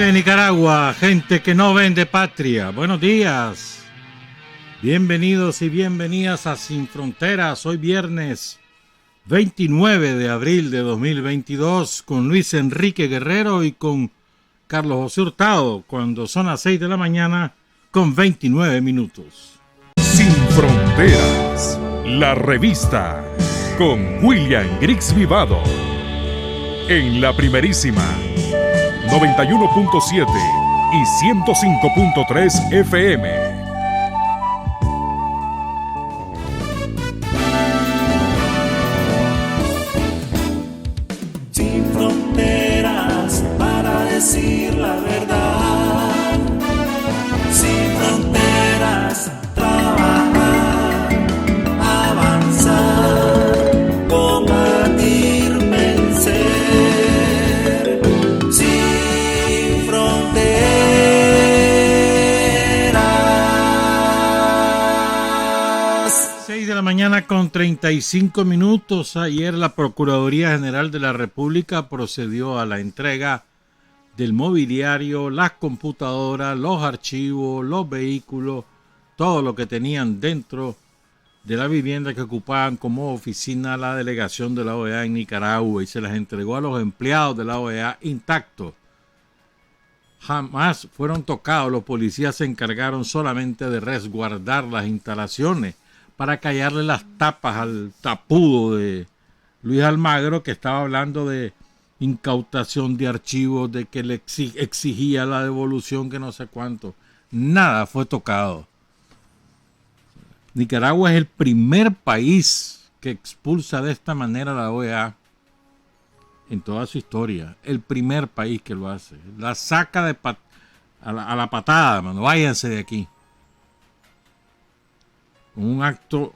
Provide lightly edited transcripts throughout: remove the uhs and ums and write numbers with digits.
de Nicaragua, gente que no vende patria. Buenos días. Bienvenidos y bienvenidas a Sin Fronteras. Hoy viernes 29 de abril de 2022 con Luis Enrique Guerrero y con Carlos José Hurtado cuando son las 6 de la mañana con 29 minutos. Sin Fronteras, la revista con William Griggs Vivado. En la primerísima 91.7 y 105.3 FM. Sin fronteras para decir la verdad. Sin fronteras, trabajar, avanzar, combatir, vencer. Sin fronteras. 6 de la mañana con 35 minutos. Ayer la Procuraduría General de la República procedió a la entrega del mobiliario, las computadoras, los archivos, los vehículos, todo lo que tenían dentro de la vivienda que ocupaban como oficina la delegación de la OEA en Nicaragua y se las entregó a los empleados de la OEA intactos. Jamás fueron tocados, los policías se encargaron solamente de resguardar las instalaciones para callarle las tapas al tapudo de Luis Almagro, que estaba hablando de incautación de archivos, de que le exigía la devolución, que no sé cuánto. Nada fue tocado. Nicaragua es el primer país que expulsa de esta manera a la OEA en toda su historia. El primer país que lo hace. La saca a la patada, mano. Váyanse de aquí. Un acto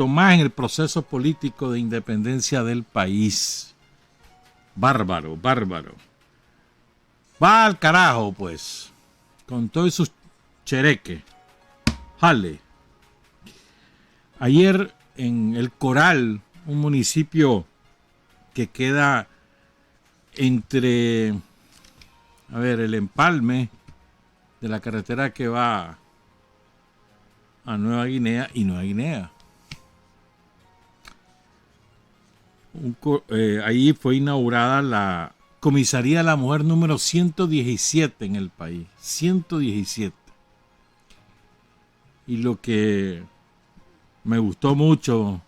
más en el proceso político de independencia del país. Bárbaro, bárbaro. Va al carajo, pues, con todos sus chereques. Jale. Ayer en El Coral, un municipio que queda entre, el empalme de la carretera que va a Nueva Guinea y Nueva Guinea. Ahí fue inaugurada la Comisaría de la Mujer número 117 en el país. 117. Y lo que me gustó mucho,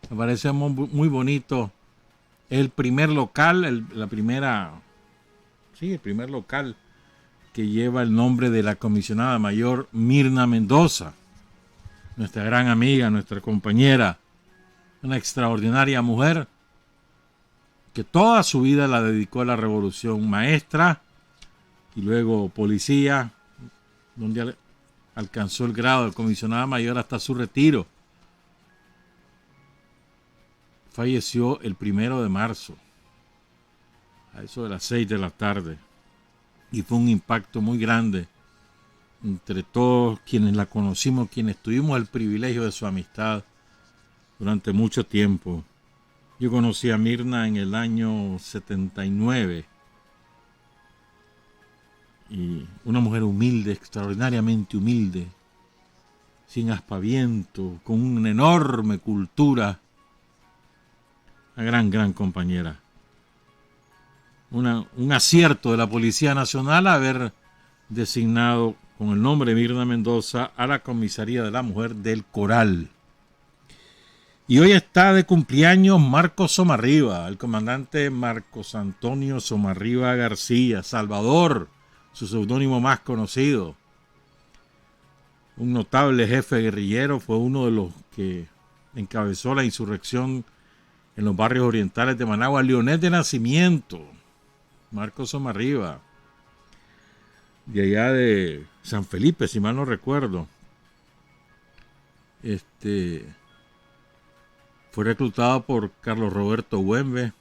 me parece muy bonito, es el primer local, el primer local que lleva el nombre de la comisionada mayor Mirna Mendoza. Nuestra gran amiga, nuestra compañera, una extraordinaria mujer que toda su vida la dedicó a la revolución, maestra y luego policía, donde alcanzó el grado de comisionada mayor hasta su retiro. Falleció el 1 de marzo, a eso de las 6 de la tarde, y fue un impacto muy grande entre todos quienes la conocimos, quienes tuvimos el privilegio de su amistad durante mucho tiempo. Yo conocí a Mirna en el año 79 y una mujer humilde, extraordinariamente humilde, sin aspaviento, con una enorme cultura, una gran compañera. Un acierto de la Policía Nacional haber designado con el nombre Mirna Mendoza a la Comisaría de la Mujer del Coral. Y hoy está de cumpleaños Marcos Somarriba, el comandante Marcos Antonio Somarriba García, Salvador, su seudónimo más conocido. Un notable jefe guerrillero, fue uno de los que encabezó la insurrección en los barrios orientales de Managua. Leonel de nacimiento, Marcos Somarriba, de allá de San Felipe, si mal no recuerdo. Fue reclutado por Carlos Roberto Güembe.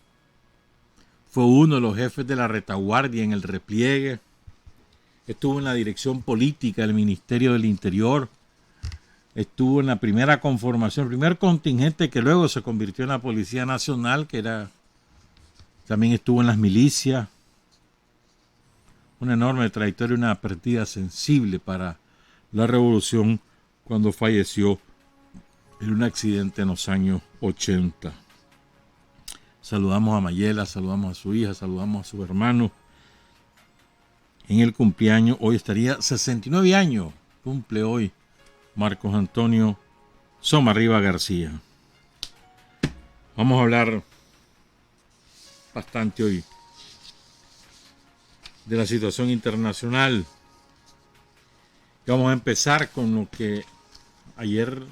Fue uno de los jefes de la retaguardia en el repliegue. Estuvo en la dirección política del Ministerio del Interior. Estuvo en la primera conformación, el primer contingente que luego se convirtió en la Policía Nacional, también estuvo en las milicias. una enorme trayectoria, una partida sensible para la revolución cuando falleció en un accidente en los años 80. Saludamos a Mayela, saludamos a su hija, saludamos a sus hermanos. En el cumpleaños, hoy estaría 69 años, cumple hoy Marcos Antonio Somarriba García. Vamos a hablar bastante hoy de la situación internacional. Vamos a empezar con lo que ayer,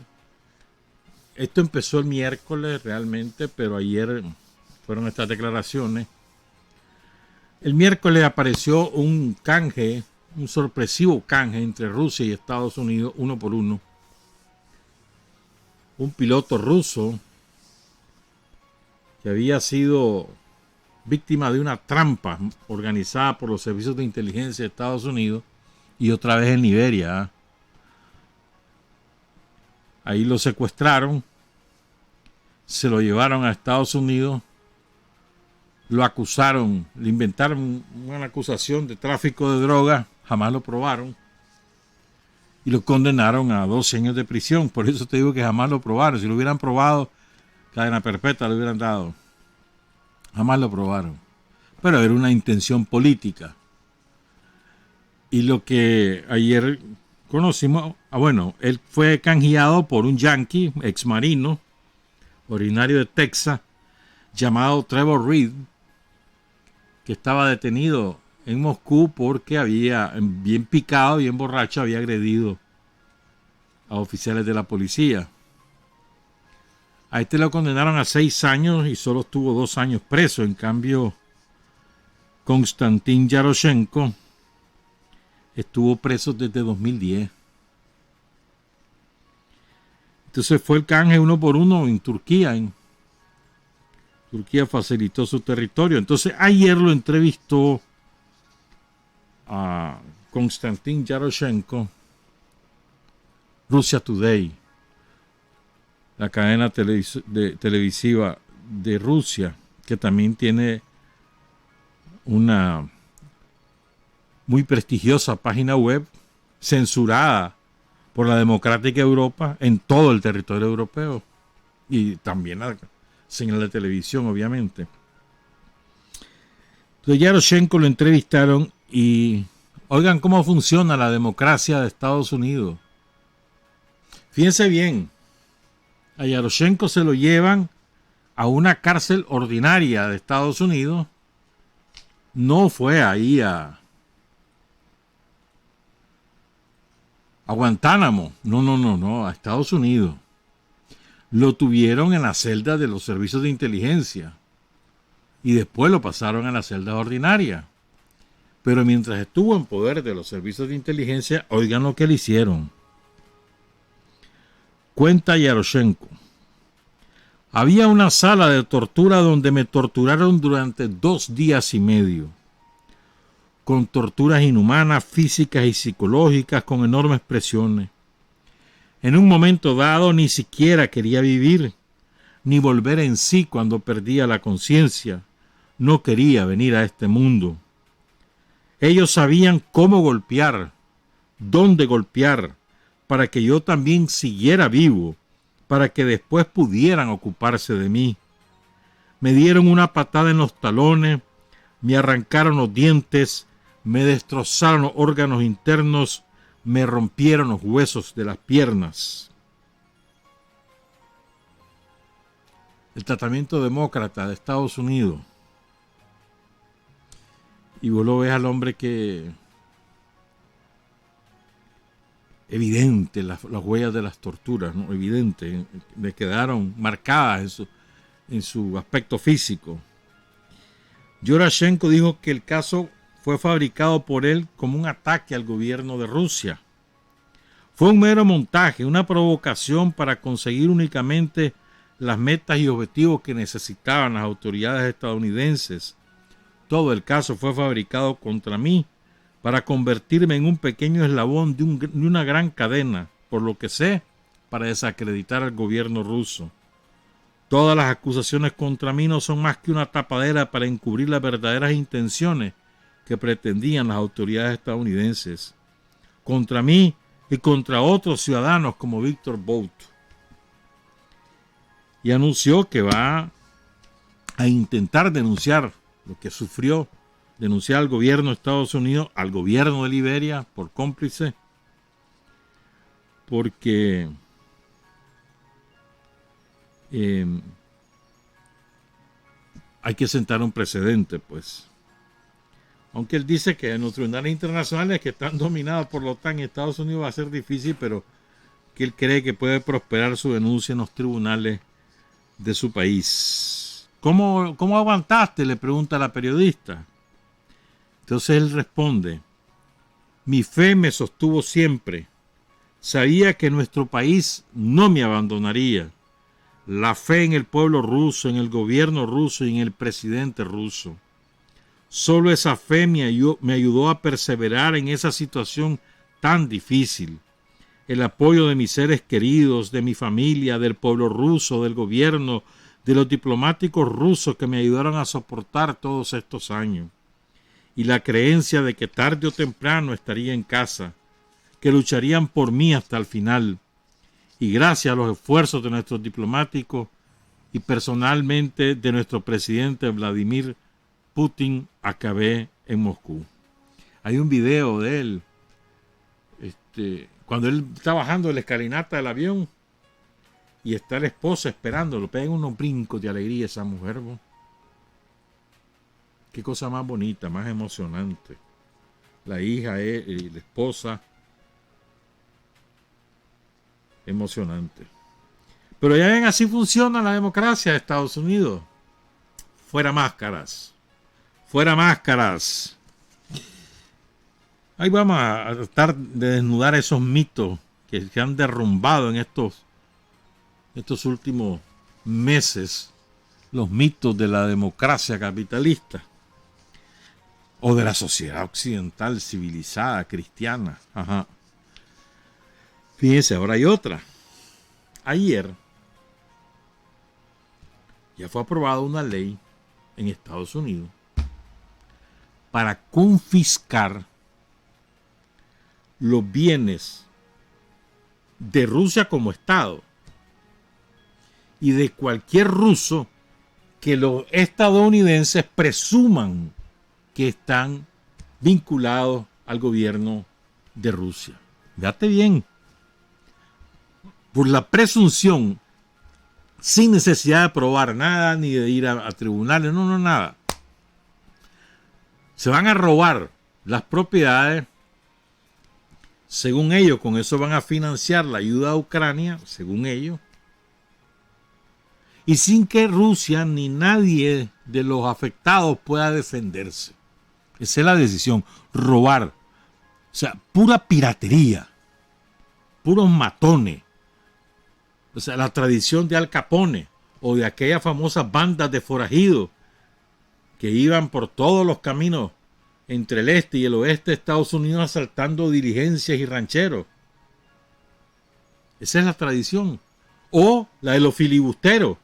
esto empezó el miércoles realmente, pero ayer fueron estas declaraciones. El miércoles apareció un canje, un sorpresivo canje entre Rusia y Estados Unidos, 1 por 1. Un piloto ruso que había sido víctima de una trampa organizada por los servicios de inteligencia de Estados Unidos y otra vez en Liberia. Ahí lo secuestraron, se lo llevaron a Estados Unidos, lo acusaron, le inventaron una acusación de tráfico de drogas, jamás lo probaron y lo condenaron a 12 años de prisión. Por eso te digo que jamás lo probaron. Si lo hubieran probado, cadena perpetua le hubieran dado. Jamás lo probaron. Pero era una intención política. Y lo que ayer conocimos, bueno, él fue canjeado por un yanqui, ex marino, originario de Texas, llamado Trevor Reed, que estaba detenido en Moscú porque había, bien picado, bien borracho, había agredido a oficiales de la policía. A este lo condenaron a 6 años y solo estuvo 2 años preso. En cambio, Konstantin Yaroshenko estuvo preso desde 2010. Entonces fue el canje 1 por 1 en Turquía. Turquía facilitó su territorio. Entonces ayer lo entrevistó a Konstantin Yaroshenko, Russia Today, la cadena televisiva de Rusia, que también tiene una muy prestigiosa página web censurada por la Democrática Europa en todo el territorio europeo y también la señal de televisión, obviamente. Entonces Yaroshenko lo entrevistaron y oigan cómo funciona la democracia de Estados Unidos. Fíjense bien, a Yaroshenko se lo llevan a una cárcel ordinaria de Estados Unidos. No fue ahí a Guantánamo, no, a Estados Unidos. Lo tuvieron en la celda de los servicios de inteligencia y después lo pasaron a la celda ordinaria. Pero mientras estuvo en poder de los servicios de inteligencia, oigan lo que le hicieron. Cuenta Yaroshenko: había una sala de tortura donde me torturaron durante 2 días y medio, con torturas inhumanas, físicas y psicológicas, con enormes presiones. En un momento dado ni siquiera quería vivir, ni volver en sí cuando perdía la conciencia. No quería venir a este mundo. Ellos sabían cómo golpear, dónde golpear, para que yo también siguiera vivo, para que después pudieran ocuparse de mí. Me dieron una patada en los talones, me arrancaron los dientes, me destrozaron los órganos internos, me rompieron los huesos de las piernas. El tratamiento demócrata de Estados Unidos. Y vos lo ves al hombre que... evidente, las huellas de las torturas, ¿no? Evidente, le quedaron marcadas en su aspecto físico. Yaroshenko dijo que el caso fue fabricado por él como un ataque al gobierno de Rusia. Fue un mero montaje, una provocación para conseguir únicamente las metas y objetivos que necesitaban las autoridades estadounidenses. Todo el caso fue fabricado contra mí para convertirme en un pequeño eslabón de una gran cadena, por lo que sé, para desacreditar al gobierno ruso. Todas las acusaciones contra mí no son más que una tapadera para encubrir las verdaderas intenciones que pretendían las autoridades estadounidenses contra mí y contra otros ciudadanos como Víctor Bout. Y anunció que va a intentar denunciar lo que sufrió, denunciar al gobierno de Estados Unidos, al gobierno de Liberia por cómplice, porque hay que sentar un precedente, pues. Aunque él dice que en los tribunales internacionales que están dominados por la OTAN y Estados Unidos va a ser difícil, pero que él cree que puede prosperar su denuncia en los tribunales de su país. ¿Cómo aguantaste?, le pregunta la periodista. Entonces él responde: mi fe me sostuvo siempre. Sabía que nuestro país no me abandonaría. La fe en el pueblo ruso, en el gobierno ruso y en el presidente ruso. Solo esa fe me ayudó a perseverar en esa situación tan difícil. El apoyo de mis seres queridos, de mi familia, del pueblo ruso, del gobierno, de los diplomáticos rusos que me ayudaron a soportar todos estos años. Y la creencia de que tarde o temprano estaría en casa, que lucharían por mí hasta el final. Y gracias a los esfuerzos de nuestros diplomáticos y personalmente de nuestro presidente Vladimir Putin, acabé en Moscú. Hay un video de él, cuando él está bajando la escalinata del avión y está la esposa esperándolo. Pega unos brincos de alegría esa mujer, ¿no? Qué cosa más bonita, más emocionante. La hija y la esposa. Emocionante. Pero ya ven, así funciona la democracia de Estados Unidos. Fuera máscaras. Fuera máscaras. Ahí vamos a tratar de desnudar esos mitos que se han derrumbado en estos últimos meses. Los mitos de la democracia capitalista. O de la sociedad occidental civilizada, cristiana. Ajá. Fíjense, ahora hay otra. Ayer ya fue aprobada una ley en Estados Unidos para confiscar los bienes de Rusia como Estado y de cualquier ruso que los estadounidenses presuman que están vinculados al gobierno de Rusia. Fíjate bien. Por la presunción, sin necesidad de probar nada, ni de ir a tribunales, no, nada. Se van a robar las propiedades, según ellos, con eso van a financiar la ayuda a Ucrania, según ellos, y sin que Rusia ni nadie de los afectados pueda defenderse. Esa es la decisión, robar. O sea, pura piratería, puros matones. O sea, la tradición de Al Capone o de aquellas famosas bandas de forajidos que iban por todos los caminos entre el este y el oeste de Estados Unidos asaltando diligencias y rancheros. Esa es la tradición. O la de los filibusteros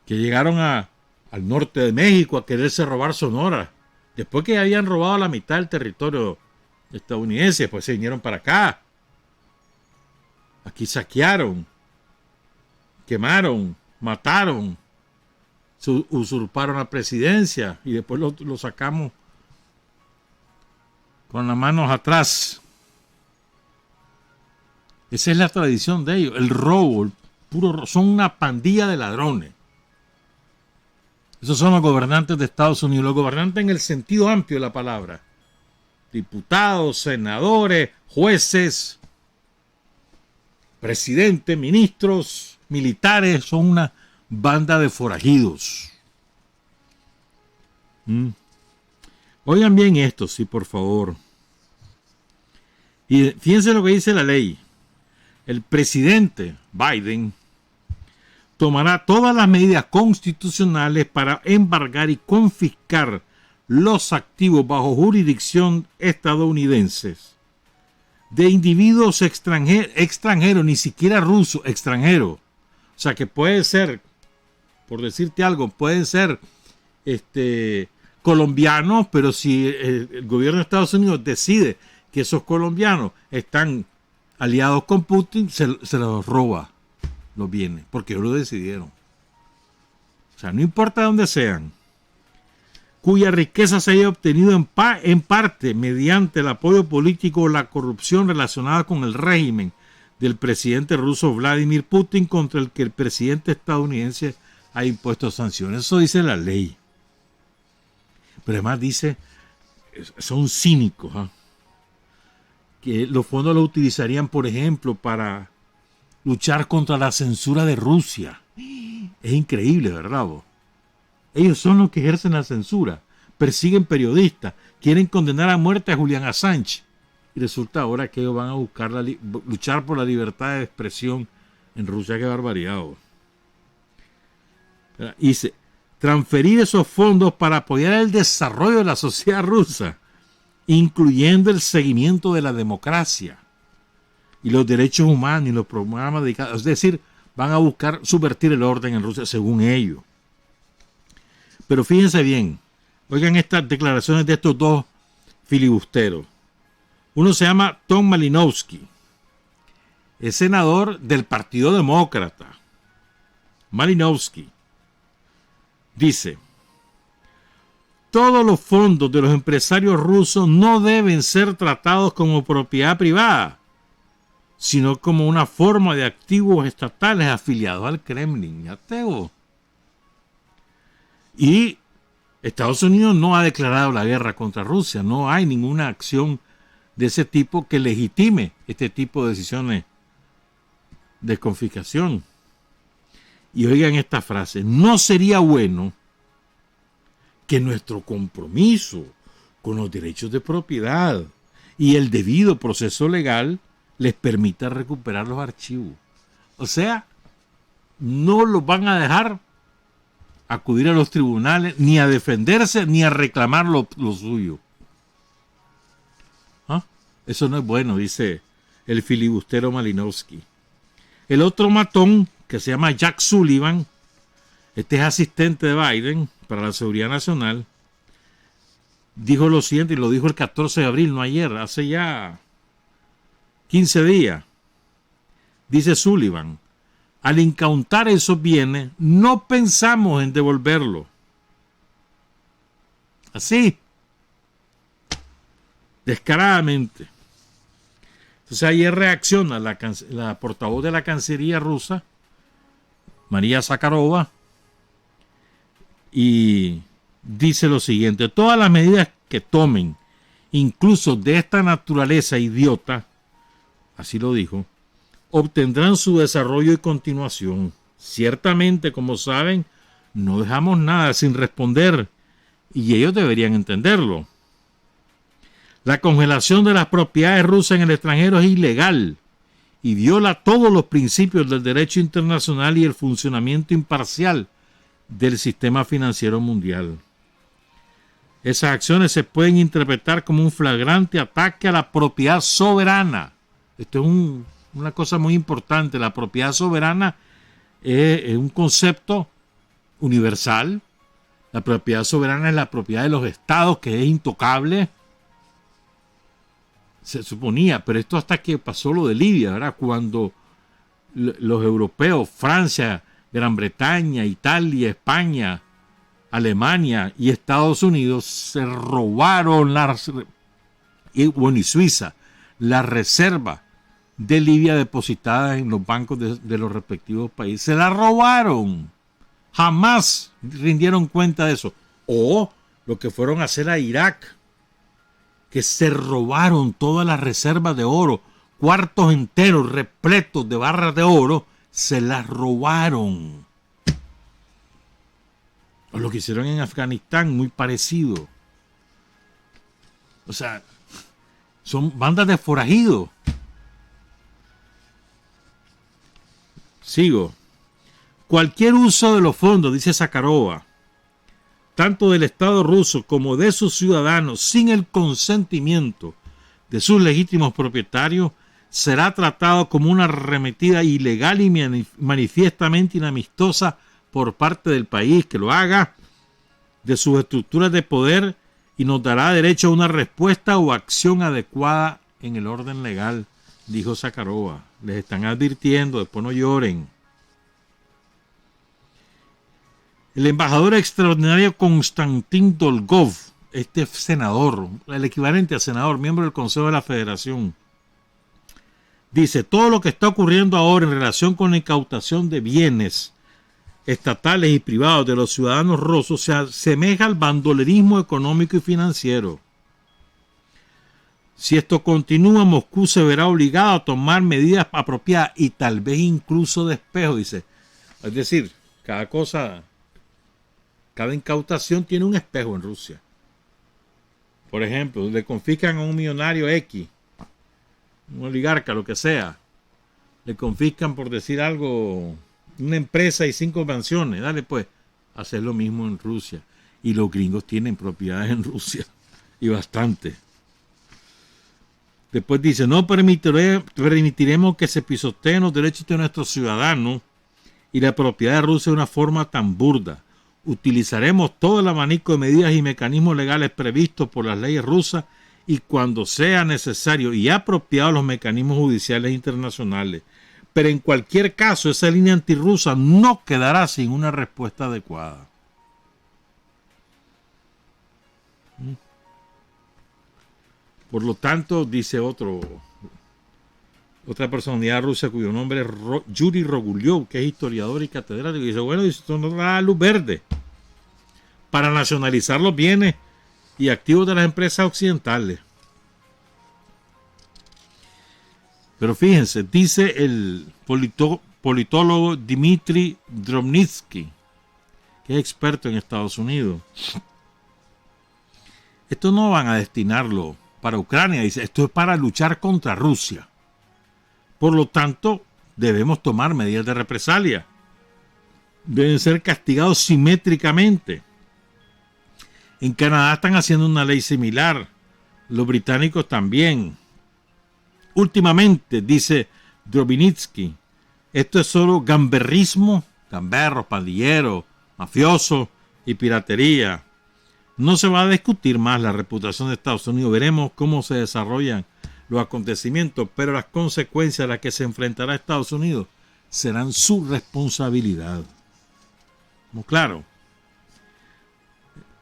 que llegaron al norte de México a quererse robar Sonora. Después que habían robado la mitad del territorio estadounidense, pues se vinieron para acá. Aquí saquearon, quemaron, mataron, usurparon la presidencia y después lo sacamos con las manos atrás. Esa es la tradición de ellos, el robo, el puro, son una pandilla de ladrones. Esos son los gobernantes de Estados Unidos, los gobernantes en el sentido amplio de la palabra. Diputados, senadores, jueces, presidentes, ministros, militares, son una banda de forajidos. Oigan bien esto, sí, por favor. Y fíjense lo que dice la ley. El presidente Biden tomará todas las medidas constitucionales para embargar y confiscar los activos bajo jurisdicción estadounidenses de individuos extranjeros, ni siquiera rusos, extranjeros. O sea que puede ser, por decirte algo, pueden ser colombianos, pero si el gobierno de Estados Unidos decide que esos colombianos están aliados con Putin, se los roba los bienes, porque ellos lo decidieron. O sea, no importa dónde sean, cuya riqueza se haya obtenido en parte mediante el apoyo político o la corrupción relacionada con el régimen del presidente ruso Vladimir Putin, contra el que el presidente estadounidense ha impuesto sanciones. Eso dice la ley. Pero además dice, son cínicos, ¿eh? Que los fondos los utilizarían, por ejemplo, para luchar contra la censura de Rusia. Es increíble, ¿verdad vos? Ellos son los que ejercen la censura, persiguen periodistas, quieren condenar a muerte a Julian Assange. Y resulta ahora que ellos van a buscar luchar por la libertad de expresión en Rusia. Qué barbaridad. Dice, transferir esos fondos para apoyar el desarrollo de la sociedad rusa, incluyendo el seguimiento de la democracia y los derechos humanos y los programas dedicados. Es decir, van a buscar subvertir el orden en Rusia, según ellos. Pero fíjense bien, oigan estas declaraciones de estos dos filibusteros. Uno se llama Tom Malinowski, es senador del Partido Demócrata. Malinowski dice: todos los fondos de los empresarios rusos no deben ser tratados como propiedad privada, sino como una forma de activos estatales afiliados al Kremlin. Ya tengo. Y Estados Unidos no ha declarado la guerra contra Rusia. No hay ninguna acción de ese tipo que legitime este tipo de decisiones de confiscación. Y oigan esta frase: no sería bueno que nuestro compromiso con los derechos de propiedad y el debido proceso legal les permita recuperar los archivos. O sea, no los van a dejar acudir a los tribunales, ni a defenderse, ni a reclamar lo suyo. ¿Ah? Eso no es bueno, dice el filibustero Malinowski. El otro matón, que se llama Jack Sullivan, este es asistente de Biden para la seguridad nacional, dijo lo siguiente, y lo dijo el 14 de abril, no ayer, hace ya 15 días. Dice Sullivan: al incautar esos bienes, no pensamos en devolverlos. Así, descaradamente. Entonces ayer reacciona la portavoz de la Cancillería rusa, María Zakharova, y dice lo siguiente: todas las medidas que tomen, incluso de esta naturaleza idiota, así lo dijo, obtendrán su desarrollo y continuación. Ciertamente, como saben, no dejamos nada sin responder, y ellos deberían entenderlo. La congelación de las propiedades rusas en el extranjero es ilegal y viola todos los principios del derecho internacional y el funcionamiento imparcial del sistema financiero mundial. Esas acciones se pueden interpretar como un flagrante ataque a la propiedad soberana. Esto es una cosa muy importante. La propiedad soberana es un concepto universal. La propiedad soberana es la propiedad de los estados, que es intocable. Se suponía, pero esto hasta que pasó lo de Libia, ¿verdad? Cuando los europeos, Francia, Gran Bretaña, Italia, España, Alemania y Estados Unidos se robaron y Suiza, la reserva de Libia depositada en los bancos de los respectivos países. Se la robaron. Jamás rindieron cuenta de eso. O lo que fueron a hacer a Irak, que se robaron todas las reservas de oro, cuartos enteros repletos de barras de oro, se las robaron. O lo que hicieron en Afganistán, muy parecido. O sea, son bandas de forajidos. Sigo. Cualquier uso de los fondos, dice Zakharova, tanto del Estado ruso como de sus ciudadanos, sin el consentimiento de sus legítimos propietarios, será tratado como una arremetida ilegal y manifiestamente inamistosa por parte del país que lo haga, de sus estructuras de poder y nos dará derecho a una respuesta o acción adecuada en el orden legal, dijo Zakharova. Les están advirtiendo, después no lloren. El embajador extraordinario Konstantin Dolgov, este senador, el equivalente a senador, miembro del Consejo de la Federación, dice: todo lo que está ocurriendo ahora en relación con la incautación de bienes estatales y privados de los ciudadanos rusos se asemeja al bandolerismo económico y financiero. Si esto continúa, Moscú se verá obligado a tomar medidas apropiadas y tal vez incluso de espejo, dice. Es decir, cada incautación tiene un espejo en Rusia. Por ejemplo, le confiscan a un millonario X, un oligarca, lo que sea. Le confiscan, por decir algo, una empresa y 5 mansiones. Dale pues, hacer lo mismo en Rusia. Y los gringos tienen propiedades en Rusia. Y bastante. Después dice: no permitiremos que se pisoteen los derechos de nuestros ciudadanos y la propiedad de Rusia de una forma tan burda. Utilizaremos todo el abanico de medidas y mecanismos legales previstos por las leyes rusas y cuando sea necesario y apropiado los mecanismos judiciales internacionales. Pero en cualquier caso, esa línea antirrusa no quedará sin una respuesta adecuada. Por lo tanto, dice otra personalidad rusa cuyo nombre es Yuri Rogulyov, que es historiador y catedrático, y dice: bueno, esto no da luz verde para nacionalizar los bienes y activos de las empresas occidentales. Pero fíjense, dice el politólogo Dmitry Drobnitsky, que es experto en Estados Unidos: esto no van a destinarlo para Ucrania, dice, esto es para luchar contra Rusia. Por lo tanto, debemos tomar medidas de represalia. Deben ser castigados simétricamente. En Canadá están haciendo una ley similar. Los británicos también. Últimamente, dice Drobnitsky, esto es solo gamberrismo, gamberros, pandilleros, mafiosos y piratería. No se va a discutir más la reputación de Estados Unidos. Veremos cómo se desarrollan los acontecimientos, pero las consecuencias a las que se enfrentará Estados Unidos serán su responsabilidad. ¿Estamos claros?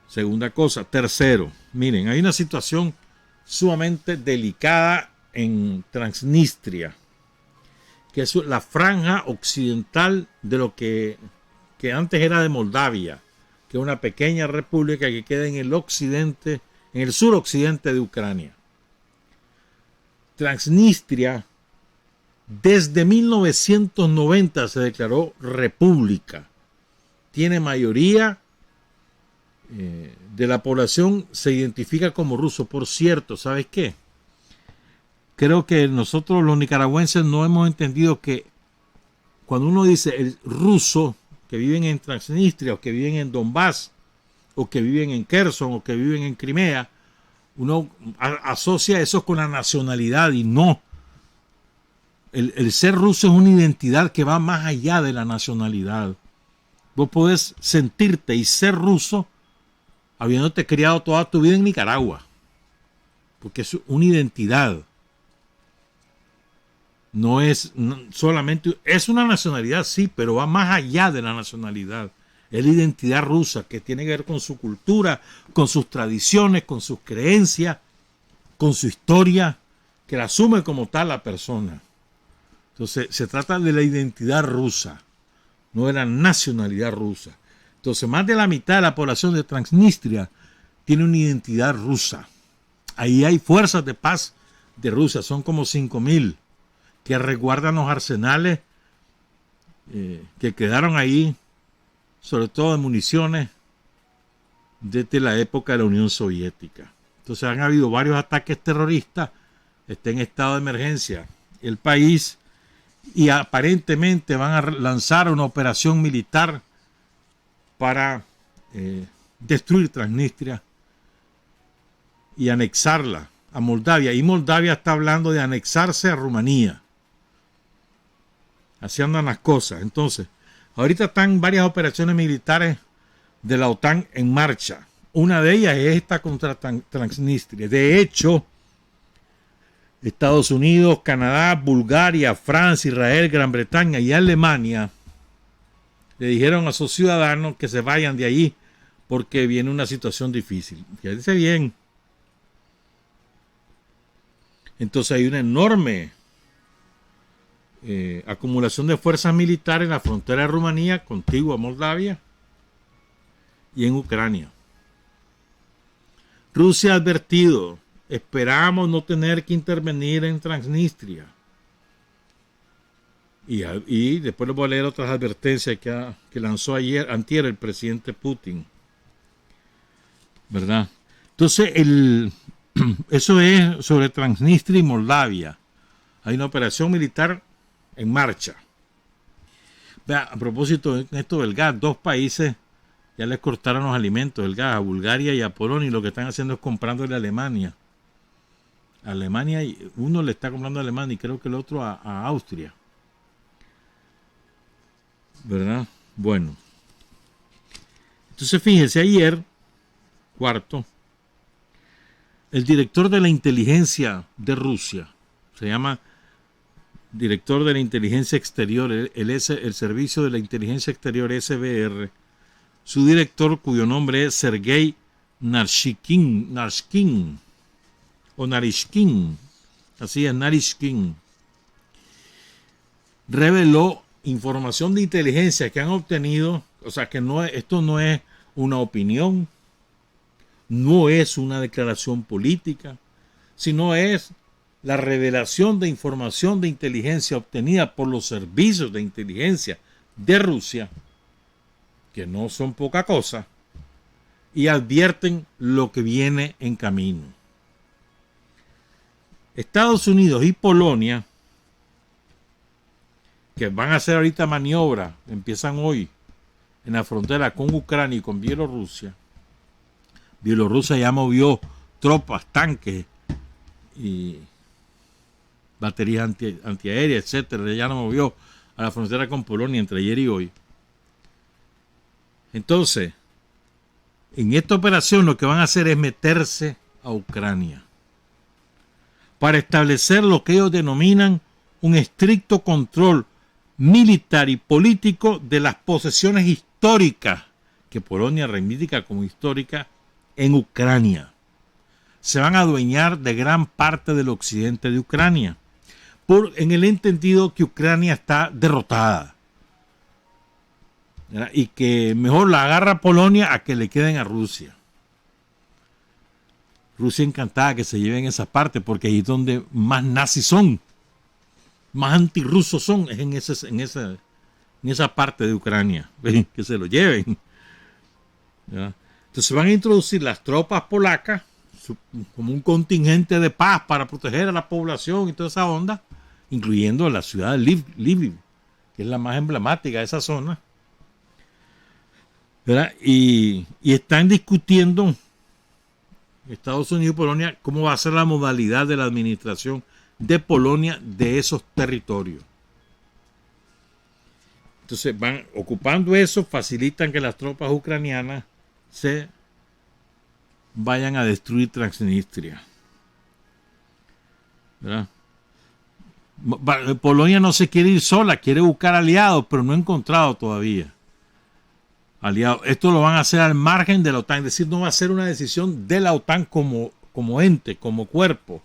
Segunda cosa. Tercero, miren, hay una situación sumamente delicada en Transnistria, que es la franja occidental de lo que antes era de Moldavia, que es una pequeña república que queda en el occidente, en el suroccidente de Ucrania. Transnistria, desde 1990 se declaró república. Tiene mayoría de la población, se identifica como ruso. Por cierto, ¿sabes qué? Creo que nosotros los nicaragüenses no hemos entendido que cuando uno dice el ruso, que viven en Transnistria, o que viven en Donbass, o que viven en Kherson, o que viven en Crimea, uno asocia eso con la nacionalidad, y no. El ser ruso es una identidad que va más allá de la nacionalidad. Vos podés sentirte y ser ruso habiéndote criado toda tu vida en Nicaragua, porque es una identidad. No es solamente, es una nacionalidad, sí, pero va más allá de la nacionalidad. Es la identidad rusa, que tiene que ver con su cultura, con sus tradiciones, con sus creencias, con su historia, que la asume como tal la persona. Entonces, se trata de la identidad rusa, no de la nacionalidad rusa. Entonces, más de la mitad de la población de Transnistria tiene una identidad rusa. Ahí hay fuerzas de paz de Rusia, son como 5,000. Que resguardan los arsenales que quedaron ahí, sobre todo de municiones, desde la época de la Unión Soviética. Entonces han habido varios ataques terroristas, está en estado de emergencia el país, y aparentemente van a lanzar una operación militar para destruir Transnistria y anexarla a Moldavia. Y Moldavia está hablando de anexarse a Rumanía. Así andan las cosas. Entonces, ahorita están varias operaciones militares de la OTAN en marcha. Una de ellas es esta contra Transnistria. De hecho, Estados Unidos, Canadá, Bulgaria, Francia, Israel, Gran Bretaña y Alemania le dijeron a sus ciudadanos que se vayan de allí porque viene una situación difícil. Fíjense bien. Entonces hay una enorme acumulación de fuerzas militares en la frontera de Rumanía, contigua a Moldavia y en Ucrania. Rusia ha advertido: esperamos no tener que intervenir en Transnistria. Y después les voy a leer otras advertencias que lanzó antier el presidente Putin. ¿Verdad? Entonces, eso es sobre Transnistria y Moldavia. Hay una operación militar en marcha. Vea, a propósito de esto del gas, 2 países ya les cortaron los alimentos, el gas, a Bulgaria y a Polonia, y lo que están haciendo es comprándole a Alemania. Alemania, uno le está comprando a Alemania y creo que el otro a Austria. ¿Verdad? Bueno. Entonces fíjense, ayer, cuarto, el director de la inteligencia de Rusia, se llama director de la inteligencia exterior, el servicio de la inteligencia exterior SVR, su director, cuyo nombre es Sergei Narishkin, así es, Narishkin, reveló información de inteligencia que han obtenido, o sea que esto no es una opinión, no es una declaración política, sino es la revelación de información de inteligencia obtenida por los servicios de inteligencia de Rusia, que no son poca cosa, y advierten lo que viene en camino. Estados Unidos y Polonia, que van a hacer ahorita maniobras, empiezan hoy en la frontera con Ucrania y con Bielorrusia. Bielorrusia ya movió tropas, tanques y baterías antiaéreas, etcétera. Ya lo movió a la frontera con Polonia entre ayer y hoy. Entonces, en esta operación lo que van a hacer es meterse a Ucrania para establecer lo que ellos denominan un estricto control militar y político de las posesiones históricas que Polonia reivindica como históricas en Ucrania. Se van a adueñar de gran parte del occidente de Ucrania, en el entendido que Ucrania está derrotada, ¿verdad? Y que mejor la agarra Polonia a que le queden a Rusia. Rusia encantada que se lleven esa parte, porque ahí es donde más nazis son, más antirrusos son, es en esa parte de Ucrania, que se lo lleven, ¿verdad? Entonces van a introducir las tropas polacas como un contingente de paz para proteger a la población y toda esa onda, incluyendo la ciudad de Lviv, que es la más emblemática de esa zona, ¿verdad? Y están discutiendo Estados Unidos y Polonia cómo va a ser la modalidad de la administración de Polonia de esos territorios. Entonces van ocupando eso, facilitan que las tropas ucranianas se vayan a destruir Transnistria, ¿verdad? Polonia no se quiere ir sola, quiere buscar aliados, pero no ha encontrado todavía aliados. Esto lo van a hacer al margen de la OTAN, es decir, no va a ser una decisión de la OTAN como ente, como cuerpo,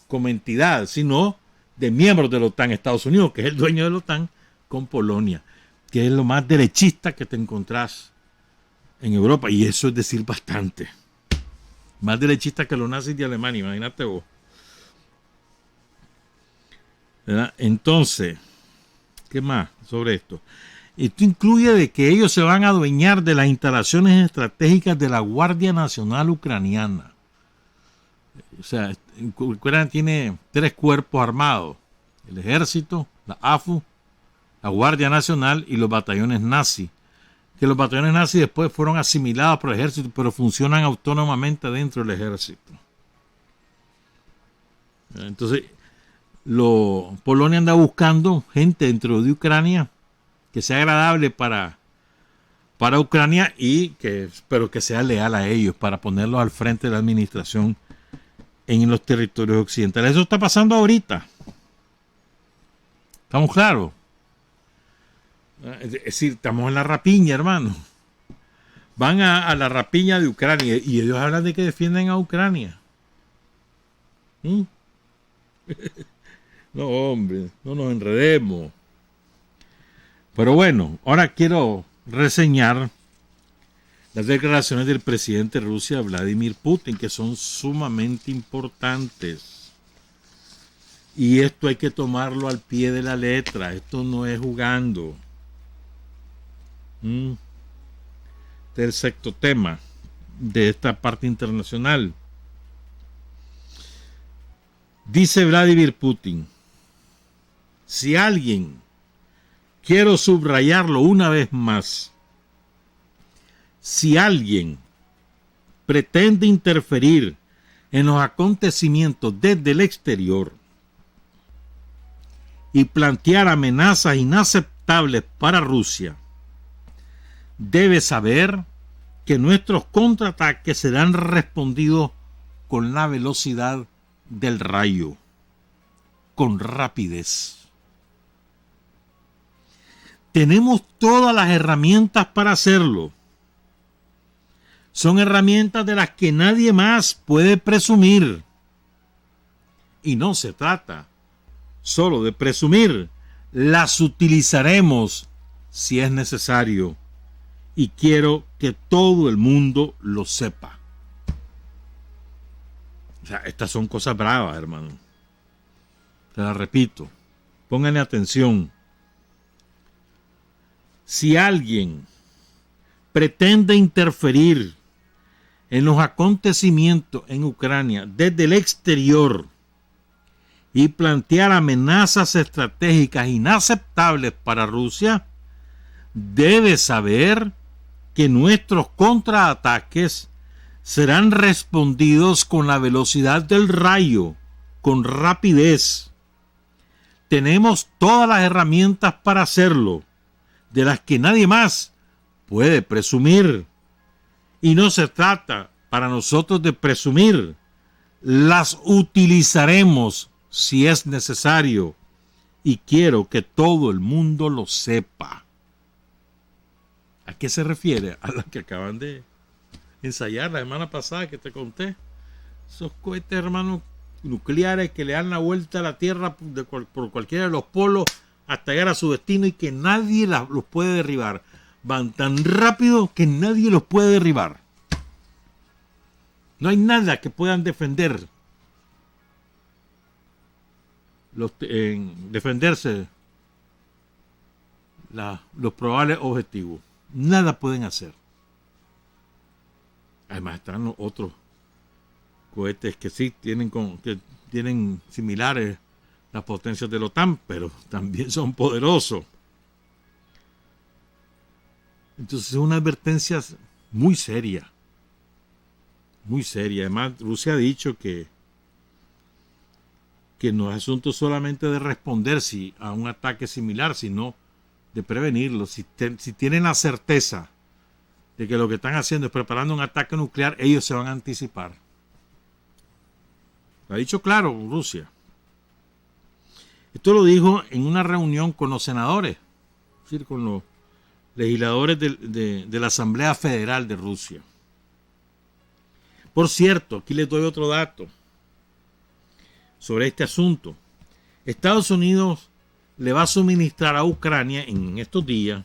como entidad, sino de miembros de la OTAN. Estados Unidos, que es el dueño de la OTAN, con Polonia, que es lo más derechista que te encontrás en Europa, y eso es decir bastante. Más derechista que los nazis de Alemania, imagínate vos, ¿verdad? Entonces, ¿qué más sobre esto? Esto incluye de que ellos se van a adueñar de las instalaciones estratégicas de la Guardia Nacional Ucraniana. O sea, Ucrania tiene 3 cuerpos armados: el ejército, la AFU, la Guardia Nacional y los batallones nazis. Que los batallones nazis después fueron asimilados por el ejército, pero funcionan autónomamente dentro del ejército. Entonces, Polonia anda buscando gente dentro de Ucrania que sea agradable para para Ucrania pero que sea leal a ellos para ponerlos al frente de la administración en los territorios occidentales. Eso está pasando ahorita. ¿Estamos claros? Es decir, estamos en la rapiña, hermano. Van a la rapiña de Ucrania y ellos hablan de que defienden a Ucrania. No, hombre, no nos enredemos. Pero bueno, ahora quiero reseñar las declaraciones del presidente de Rusia, Vladimir Putin, que son sumamente importantes. Y esto hay que tomarlo al pie de la letra. Esto no es jugando. Este es el sexto tema de esta parte internacional. Dice Vladimir Putin, si alguien, quiero subrayarlo una vez más, si alguien pretende interferir en los acontecimientos desde el exterior y plantear amenazas inaceptables para Rusia, debe saber que nuestros contraataques serán respondidos con la velocidad del rayo, con rapidez. Tenemos todas las herramientas para hacerlo. Son herramientas de las que nadie más puede presumir. Y no se trata solo de presumir, las utilizaremos si es necesario. Y quiero que todo el mundo lo sepa. O sea, estas son cosas bravas, hermano. Te las repito. Pónganle atención. Si alguien pretende interferir en los acontecimientos en Ucrania desde el exterior y plantear amenazas estratégicas inaceptables para Rusia, debe saber que nuestros contraataques serán respondidos con la velocidad del rayo, con rapidez. Tenemos todas las herramientas para hacerlo, de las que nadie más puede presumir. Y no se trata para nosotros de presumir, las utilizaremos si es necesario. Y quiero que todo el mundo lo sepa. ¿A qué se refiere? A la que acaban de ensayar la semana pasada que te conté. Esos cohetes, hermanos, nucleares que le dan la vuelta a la Tierra por cualquiera de los polos hasta llegar a su destino y que nadie los puede derribar. Van tan rápido que nadie los puede derribar. No hay nada que puedan defenderse los probables objetivos. Nada pueden hacer. Además están los otros cohetes que sí tienen similares las potencias de la OTAN, pero también son poderosos. Entonces es una advertencia muy seria. Muy seria. Además, Rusia ha dicho que no es asunto solamente de responder a un ataque similar, sino de prevenirlo. Si tienen la certeza de que lo que están haciendo es preparando un ataque nuclear, ellos se van a anticipar. Lo ha dicho claro Rusia. Esto lo dijo en una reunión con los senadores, es decir, con los legisladores de la Asamblea Federal de Rusia. Por cierto, aquí les doy otro dato sobre este asunto. Estados Unidos le va a suministrar a Ucrania en estos días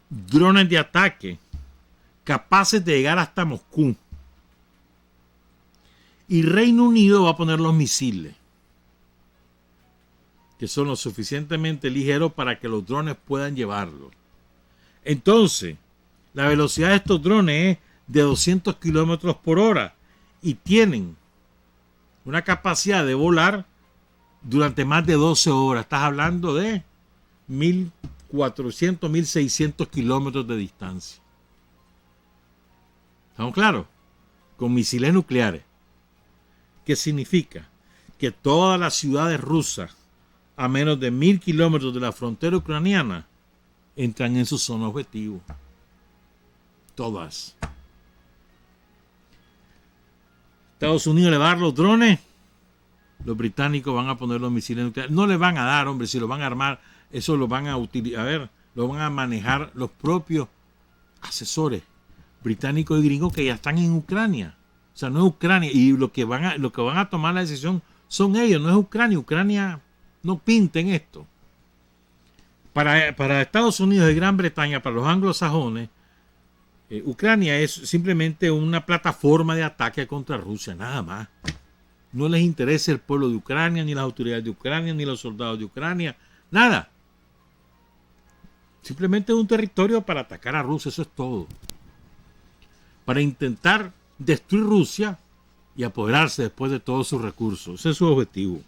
drones de ataque capaces de llegar hasta Moscú. Y Reino Unido va a poner los misiles, que son lo suficientemente ligeros para que los drones puedan llevarlo. Entonces, la velocidad de estos drones es de 200 kilómetros por hora y tienen una capacidad de volar durante más de 12 horas. Estás hablando de 1.400, 1.600 kilómetros de distancia. ¿Estamos claros? Con misiles nucleares. ¿Qué significa? Que todas las ciudades rusas a menos de 1.000 kilómetros de la frontera ucraniana entran en su zona objetivo. Todas. Estados Unidos le va a dar los drones, los británicos van a poner los misiles nucleares. No le van a dar, hombre, si lo van a armar, eso lo van a utilizar, lo van a manejar los propios asesores británicos y gringos que ya están en Ucrania. O sea, no es Ucrania, y lo que van a tomar la decisión son ellos, no es Ucrania. Ucrania no pinta en esto. Para Estados Unidos y Gran Bretaña, para los anglosajones, Ucrania es simplemente una plataforma de ataque contra Rusia, nada más. No les interesa el pueblo de Ucrania, ni las autoridades de Ucrania, ni los soldados de Ucrania, nada. Simplemente es un territorio para atacar a Rusia, eso es todo. Para intentar destruir Rusia y apoderarse después de todos sus recursos. Ese es su objetivo.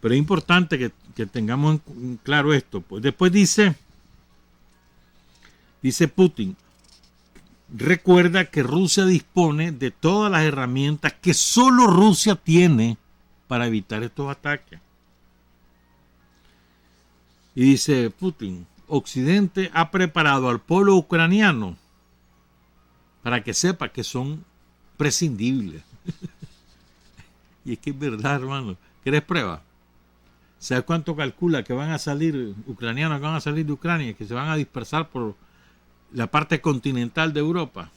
Pero es importante que tengamos en claro esto. Pues después dice Putin, recuerda que Rusia dispone de todas las herramientas que solo Rusia tiene para evitar estos ataques. Y dice Putin, Occidente ha preparado al pueblo ucraniano para que sepa que son prescindibles. Y es que es verdad, hermano. ¿Quieres prueba? ¿Sabes cuánto calcula que van a salir ucranianos que van a salir de Ucrania, que se van a dispersar por la parte continental de Europa?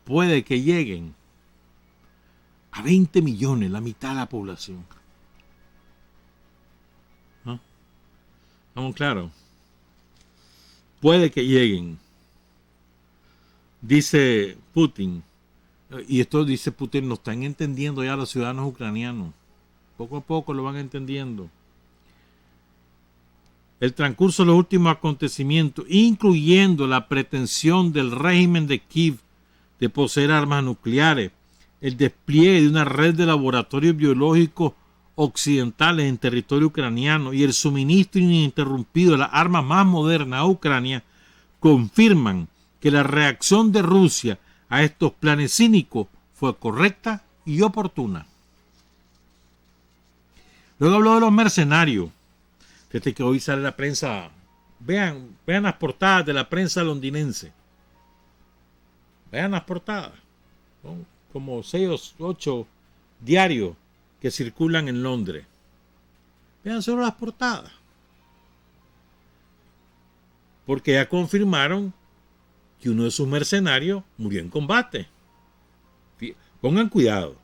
Puede que lleguen a 20 millones, la mitad de la población. ¿No? ¿Estamos claros? Puede que lleguen. Dice Putin, y esto dice Putin, lo están entendiendo ya los ciudadanos ucranianos. Poco a poco lo van entendiendo. El transcurso de los últimos acontecimientos, incluyendo la pretensión del régimen de Kiev de poseer armas nucleares, el despliegue de una red de laboratorios biológicos occidentales en territorio ucraniano y el suministro ininterrumpido de las armas más modernas a Ucrania, confirman que la reacción de Rusia a estos planes cínicos fue correcta y oportuna. Luego habló de los mercenarios. Fíjate que hoy sale la prensa. Vean las portadas de la prensa londinense. Vean las portadas. Son como 6 o 8 diarios que circulan en Londres. Vean solo las portadas. Porque ya confirmaron que uno de sus mercenarios murió en combate. Pongan cuidado.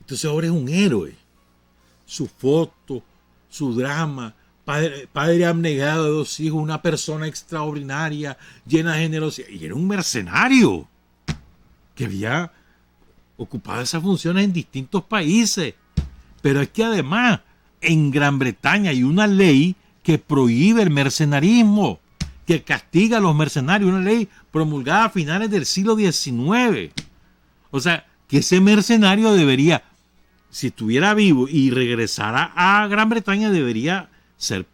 Entonces ahora es un héroe. Su foto, su drama, padre abnegado de 2 hijos, una persona extraordinaria, llena de generosidad. Y era un mercenario que había ocupado esas funciones en distintos países. Pero es que además en Gran Bretaña hay una ley que prohíbe el mercenarismo, que castiga a los mercenarios, una ley promulgada a finales del siglo XIX. O sea, que ese mercenario debería, si estuviera vivo y regresara a Gran Bretaña, debería ser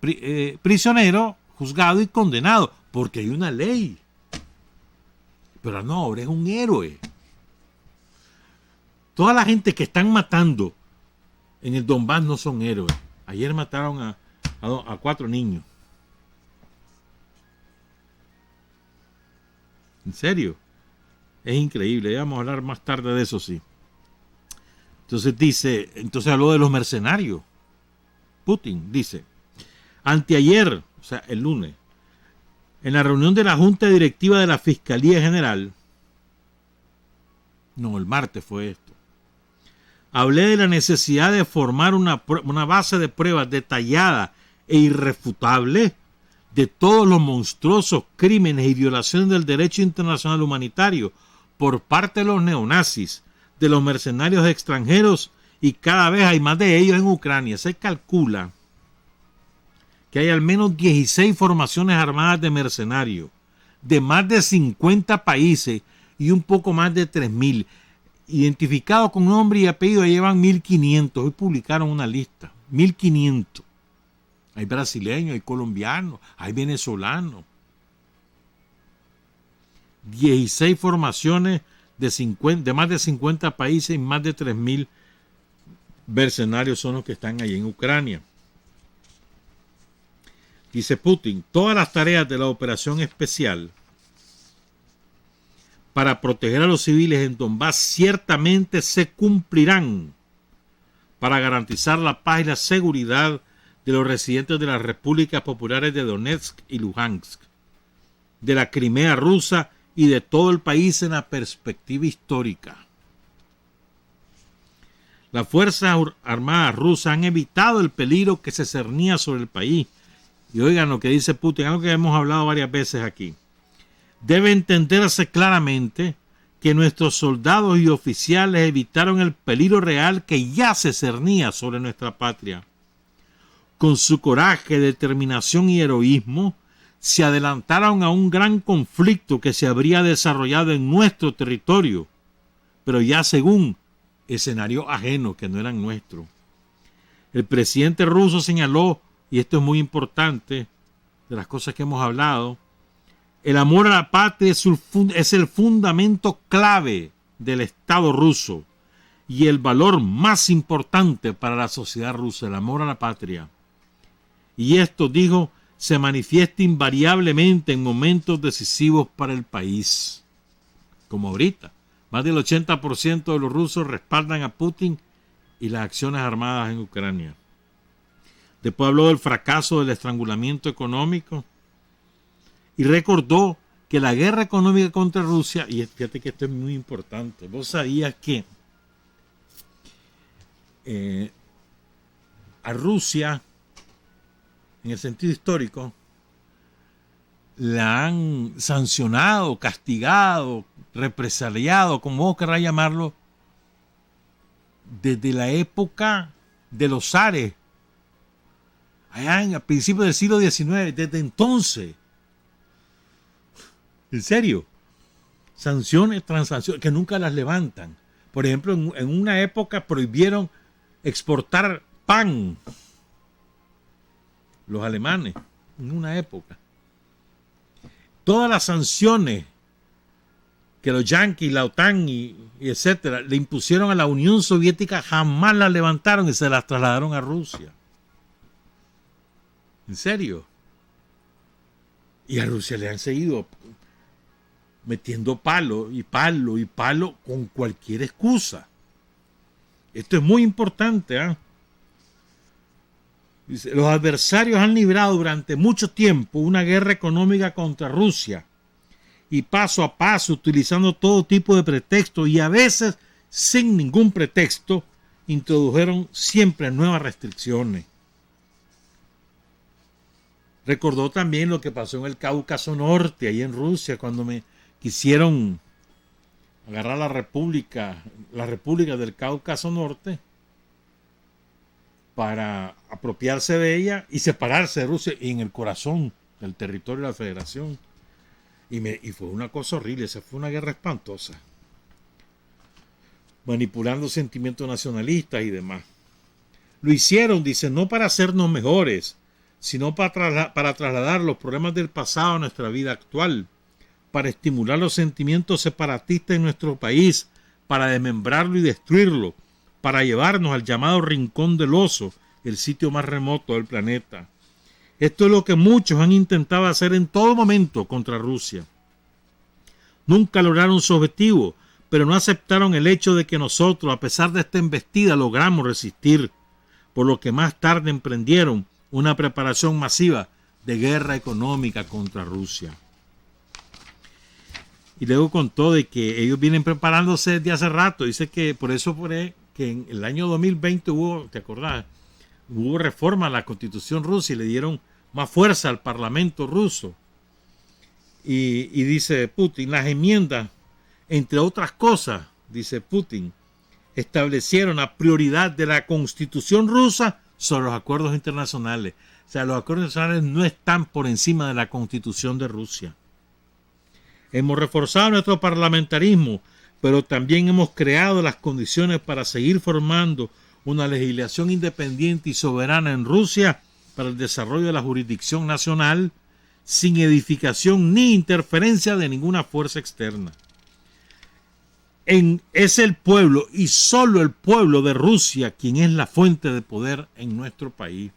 prisionero, juzgado y condenado, porque hay una ley. Pero no, ahora es un héroe. Toda la gente que están matando en el Donbass no son héroes. Ayer mataron a 4 niños. ¿En serio? Es increíble. Vamos a hablar más tarde de eso, sí. Entonces habló de los mercenarios. Putin dice, anteayer, o sea, el lunes, en la reunión de la Junta Directiva de la Fiscalía General, no, el martes fue esto, hablé de la necesidad de formar una base de pruebas detallada e irrefutable de todos los monstruosos crímenes y violaciones del derecho internacional humanitario por parte de los neonazis, de los mercenarios extranjeros, y cada vez hay más de ellos en Ucrania. Se calcula que hay al menos 16 formaciones armadas de mercenarios de más de 50 países y un poco más de 3.000. Identificados con nombre y apellido, llevan 1.500. Hoy publicaron una lista. 1.500. Hay brasileños, hay colombianos, hay venezolanos. 16 formaciones de más de 50 países y más de 3.000 mercenarios son los que están ahí en Ucrania. Dice Putin, todas las tareas de la operación especial para proteger a los civiles en Donbass ciertamente se cumplirán para garantizar la paz y la seguridad de los residentes de las repúblicas populares de Donetsk y Luhansk, de la Crimea rusa y de todo el país en la perspectiva histórica. Las Fuerzas Armadas rusas han evitado el peligro que se cernía sobre el país. Y oigan lo que dice Putin, algo que hemos hablado varias veces aquí. Debe entenderse claramente que nuestros soldados y oficiales evitaron el peligro real que ya se cernía sobre nuestra patria. Con su coraje, determinación y heroísmo, se adelantaron a un gran conflicto que se habría desarrollado en nuestro territorio, pero ya según escenarios ajenos que no eran nuestros. El presidente ruso señaló, y esto es muy importante, de las cosas que hemos hablado, el amor a la patria es el fundamento clave del Estado ruso y el valor más importante para la sociedad rusa, el amor a la patria. Y esto, dijo, se manifiesta invariablemente en momentos decisivos para el país. Como ahorita, más del 80% de los rusos respaldan a Putin y las acciones armadas en Ucrania. Después habló del fracaso del estrangulamiento económico y recordó que la guerra económica contra Rusia, y fíjate que esto es muy importante, vos sabías que a Rusia, en el sentido histórico, la han sancionado, castigado, represaliado, como vos querrás llamarlo, desde la época de los zares, allá a principios del siglo XIX, desde entonces. En serio, sanciones, transacciones, que nunca las levantan. Por ejemplo, en una época prohibieron exportar pan, los alemanes, en una época. Todas las sanciones que los yanquis, la OTAN y etcétera, le impusieron a la Unión Soviética, jamás las levantaron y se las trasladaron a Rusia. ¿En serio? Y a Rusia le han seguido metiendo palo y palo y palo con cualquier excusa. Esto es muy importante, ¿eh? Dice, los adversarios han librado durante mucho tiempo una guerra económica contra Rusia y paso a paso, utilizando todo tipo de pretextos y a veces sin ningún pretexto, introdujeron siempre nuevas restricciones. Recordó también lo que pasó en el Cáucaso Norte, ahí en Rusia, cuando me quisieron agarrar la república del Cáucaso Norte para apropiarse de ella y separarse de Rusia y en el corazón del territorio de la Federación. Y fue una cosa horrible, esa fue una guerra espantosa, manipulando sentimientos nacionalistas y demás. Lo hicieron, dice, no para hacernos mejores, sino para trasladar los problemas del pasado a nuestra vida actual, para estimular los sentimientos separatistas en nuestro país, para desmembrarlo y destruirlo, para llevarnos al llamado Rincón del Oso, el sitio más remoto del planeta. Esto es lo que muchos han intentado hacer en todo momento contra Rusia. Nunca lograron su objetivo, pero no aceptaron el hecho de que nosotros, a pesar de esta embestida, logramos resistir, por lo que más tarde emprendieron una preparación masiva de guerra económica contra Rusia. Y luego contó de que ellos vienen preparándose desde hace rato. Dice que por eso que en el año 2020 hubo, ¿te acordás? Hubo reforma a la Constitución rusa y le dieron más fuerza al Parlamento ruso. Y dice Putin, las enmiendas, entre otras cosas, dice Putin, establecieron la prioridad de la Constitución rusa sobre los acuerdos internacionales. O sea, los acuerdos internacionales no están por encima de la Constitución de Rusia. Hemos reforzado nuestro parlamentarismo, pero también hemos creado las condiciones para seguir formando una legislación independiente y soberana en Rusia para el desarrollo de la jurisdicción nacional, sin edificación ni interferencia de ninguna fuerza externa. Es el pueblo y solo el pueblo de Rusia quien es la fuente de poder en nuestro país.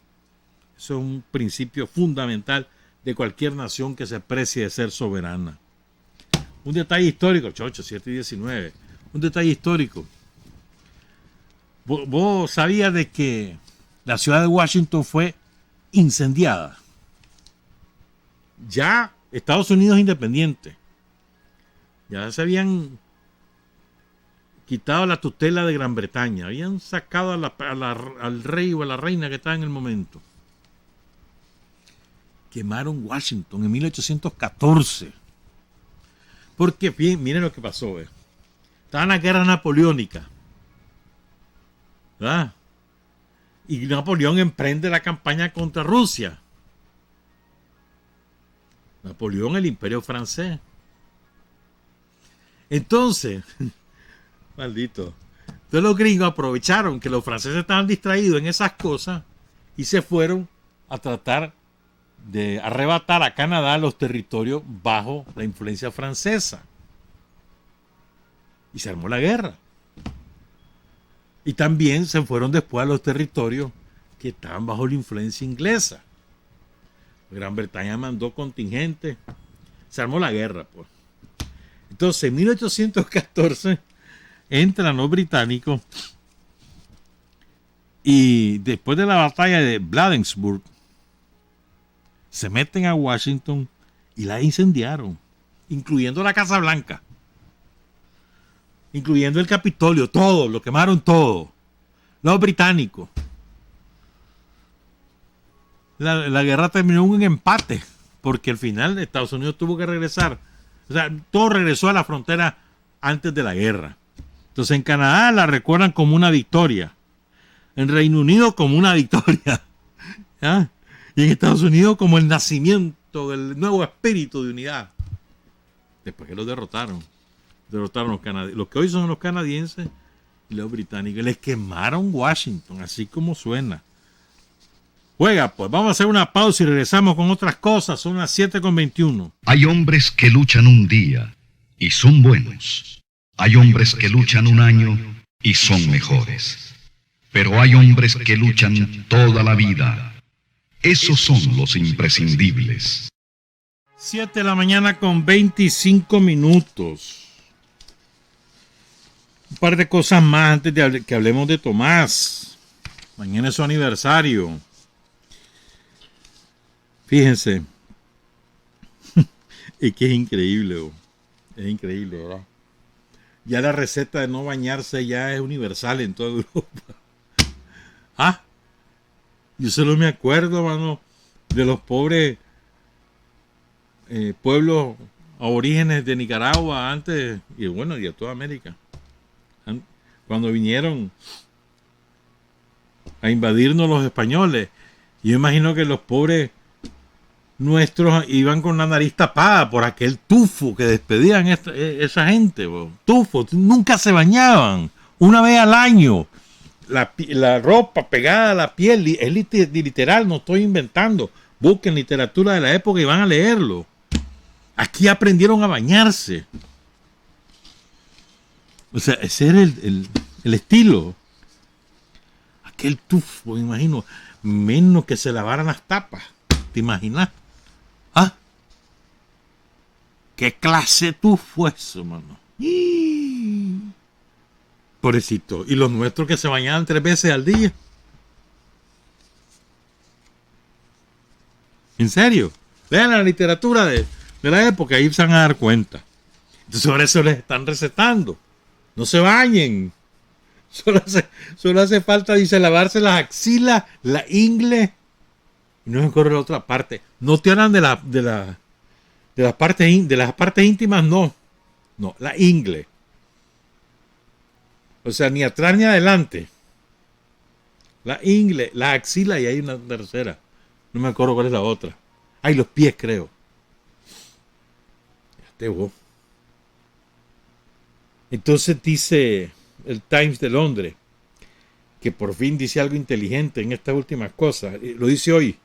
Eso es un principio fundamental de cualquier nación que se precie de ser soberana. Un detalle histórico, 7 y 19. Un detalle histórico. ¿Vos sabías de que la ciudad de Washington fue incendiada? Ya Estados Unidos independiente. Ya se habían quitado la tutela de Gran Bretaña. Habían sacado al rey o a la reina que estaba en el momento. Quemaron Washington en 1814. Porque, miren lo que pasó. Estaba en la guerra napoleónica. ¿Verdad? Y Napoleón emprende la campaña contra Rusia. Napoleón, el imperio francés. Entonces, maldito. Entonces los gringos aprovecharon que los franceses estaban distraídos en esas cosas y se fueron a tratar de arrebatar a Canadá los territorios bajo la influencia francesa. Y se armó la guerra. Y también se fueron después a los territorios que estaban bajo la influencia inglesa. Gran Bretaña mandó contingentes. Se armó la guerra, pues. Entonces, en 1814 entran los británicos y después de la batalla de Bladensburg se meten a Washington y la incendiaron, incluyendo la Casa Blanca, incluyendo el Capitolio, todo, lo quemaron todo. Los británicos. La guerra terminó en un empate, porque al final Estados Unidos tuvo que regresar. O sea, todo regresó a la frontera antes de la guerra. Entonces en Canadá la recuerdan como una victoria. En Reino Unido como una victoria. ¿Ya? Y en Estados Unidos como el nacimiento del nuevo espíritu de unidad. Después que los derrotaron. Derrotaron los que hoy son los canadienses y los británicos. Les quemaron Washington, así como suena. Juega, pues vamos a hacer una pausa y regresamos con otras cosas. Son las 7:21. Hay hombres que luchan un día y son buenos. Hay hombres que luchan un año y son mejores. Pero hay hombres que luchan toda la vida. Esos son los imprescindibles. 7 de la mañana con 25 minutos. Un par de cosas más antes de que hablemos de Tomás. Mañana es su aniversario. Fíjense. Es que es increíble. Es increíble, ¿verdad? Ya la receta de no bañarse ya es universal en toda Europa. Ah, yo solo me acuerdo, mano, de los pobres pueblos aborígenes de Nicaragua antes, y bueno, y de toda América. Cuando vinieron a invadirnos los españoles, yo imagino que los pobres nuestros iban con la nariz tapada por aquel tufo que despedían esa gente, bro. Tufo, nunca se bañaban, una vez al año. La ropa pegada a la piel, es literal, no estoy inventando. Busquen literatura de la época y van a leerlo. Aquí aprendieron a bañarse. O sea, ese era el estilo. Aquel tufo, me imagino, menos que se lavaran las tapas. ¿Te imaginas? ¿Ah? ¿Qué clase de tufo eso, mano? Pobrecito. Y los nuestros que se bañaban 3 veces al día. ¿En serio? Vean la literatura de la época, ahí se van a dar cuenta. Entonces, sobre eso les están recetando. No se bañen. Solo hace falta, dice, lavarse las axilas, la ingle. Y no se corre la otra parte. No te hablan de las partes íntimas, no. No, la ingle. O sea, ni atrás ni adelante. La ingle, la axila y hay una tercera. No me acuerdo cuál es la otra. Hay los pies, creo. Vos. Entonces dice el Times de Londres, que por fin dice algo inteligente en estas últimas cosas. Lo dice hoy.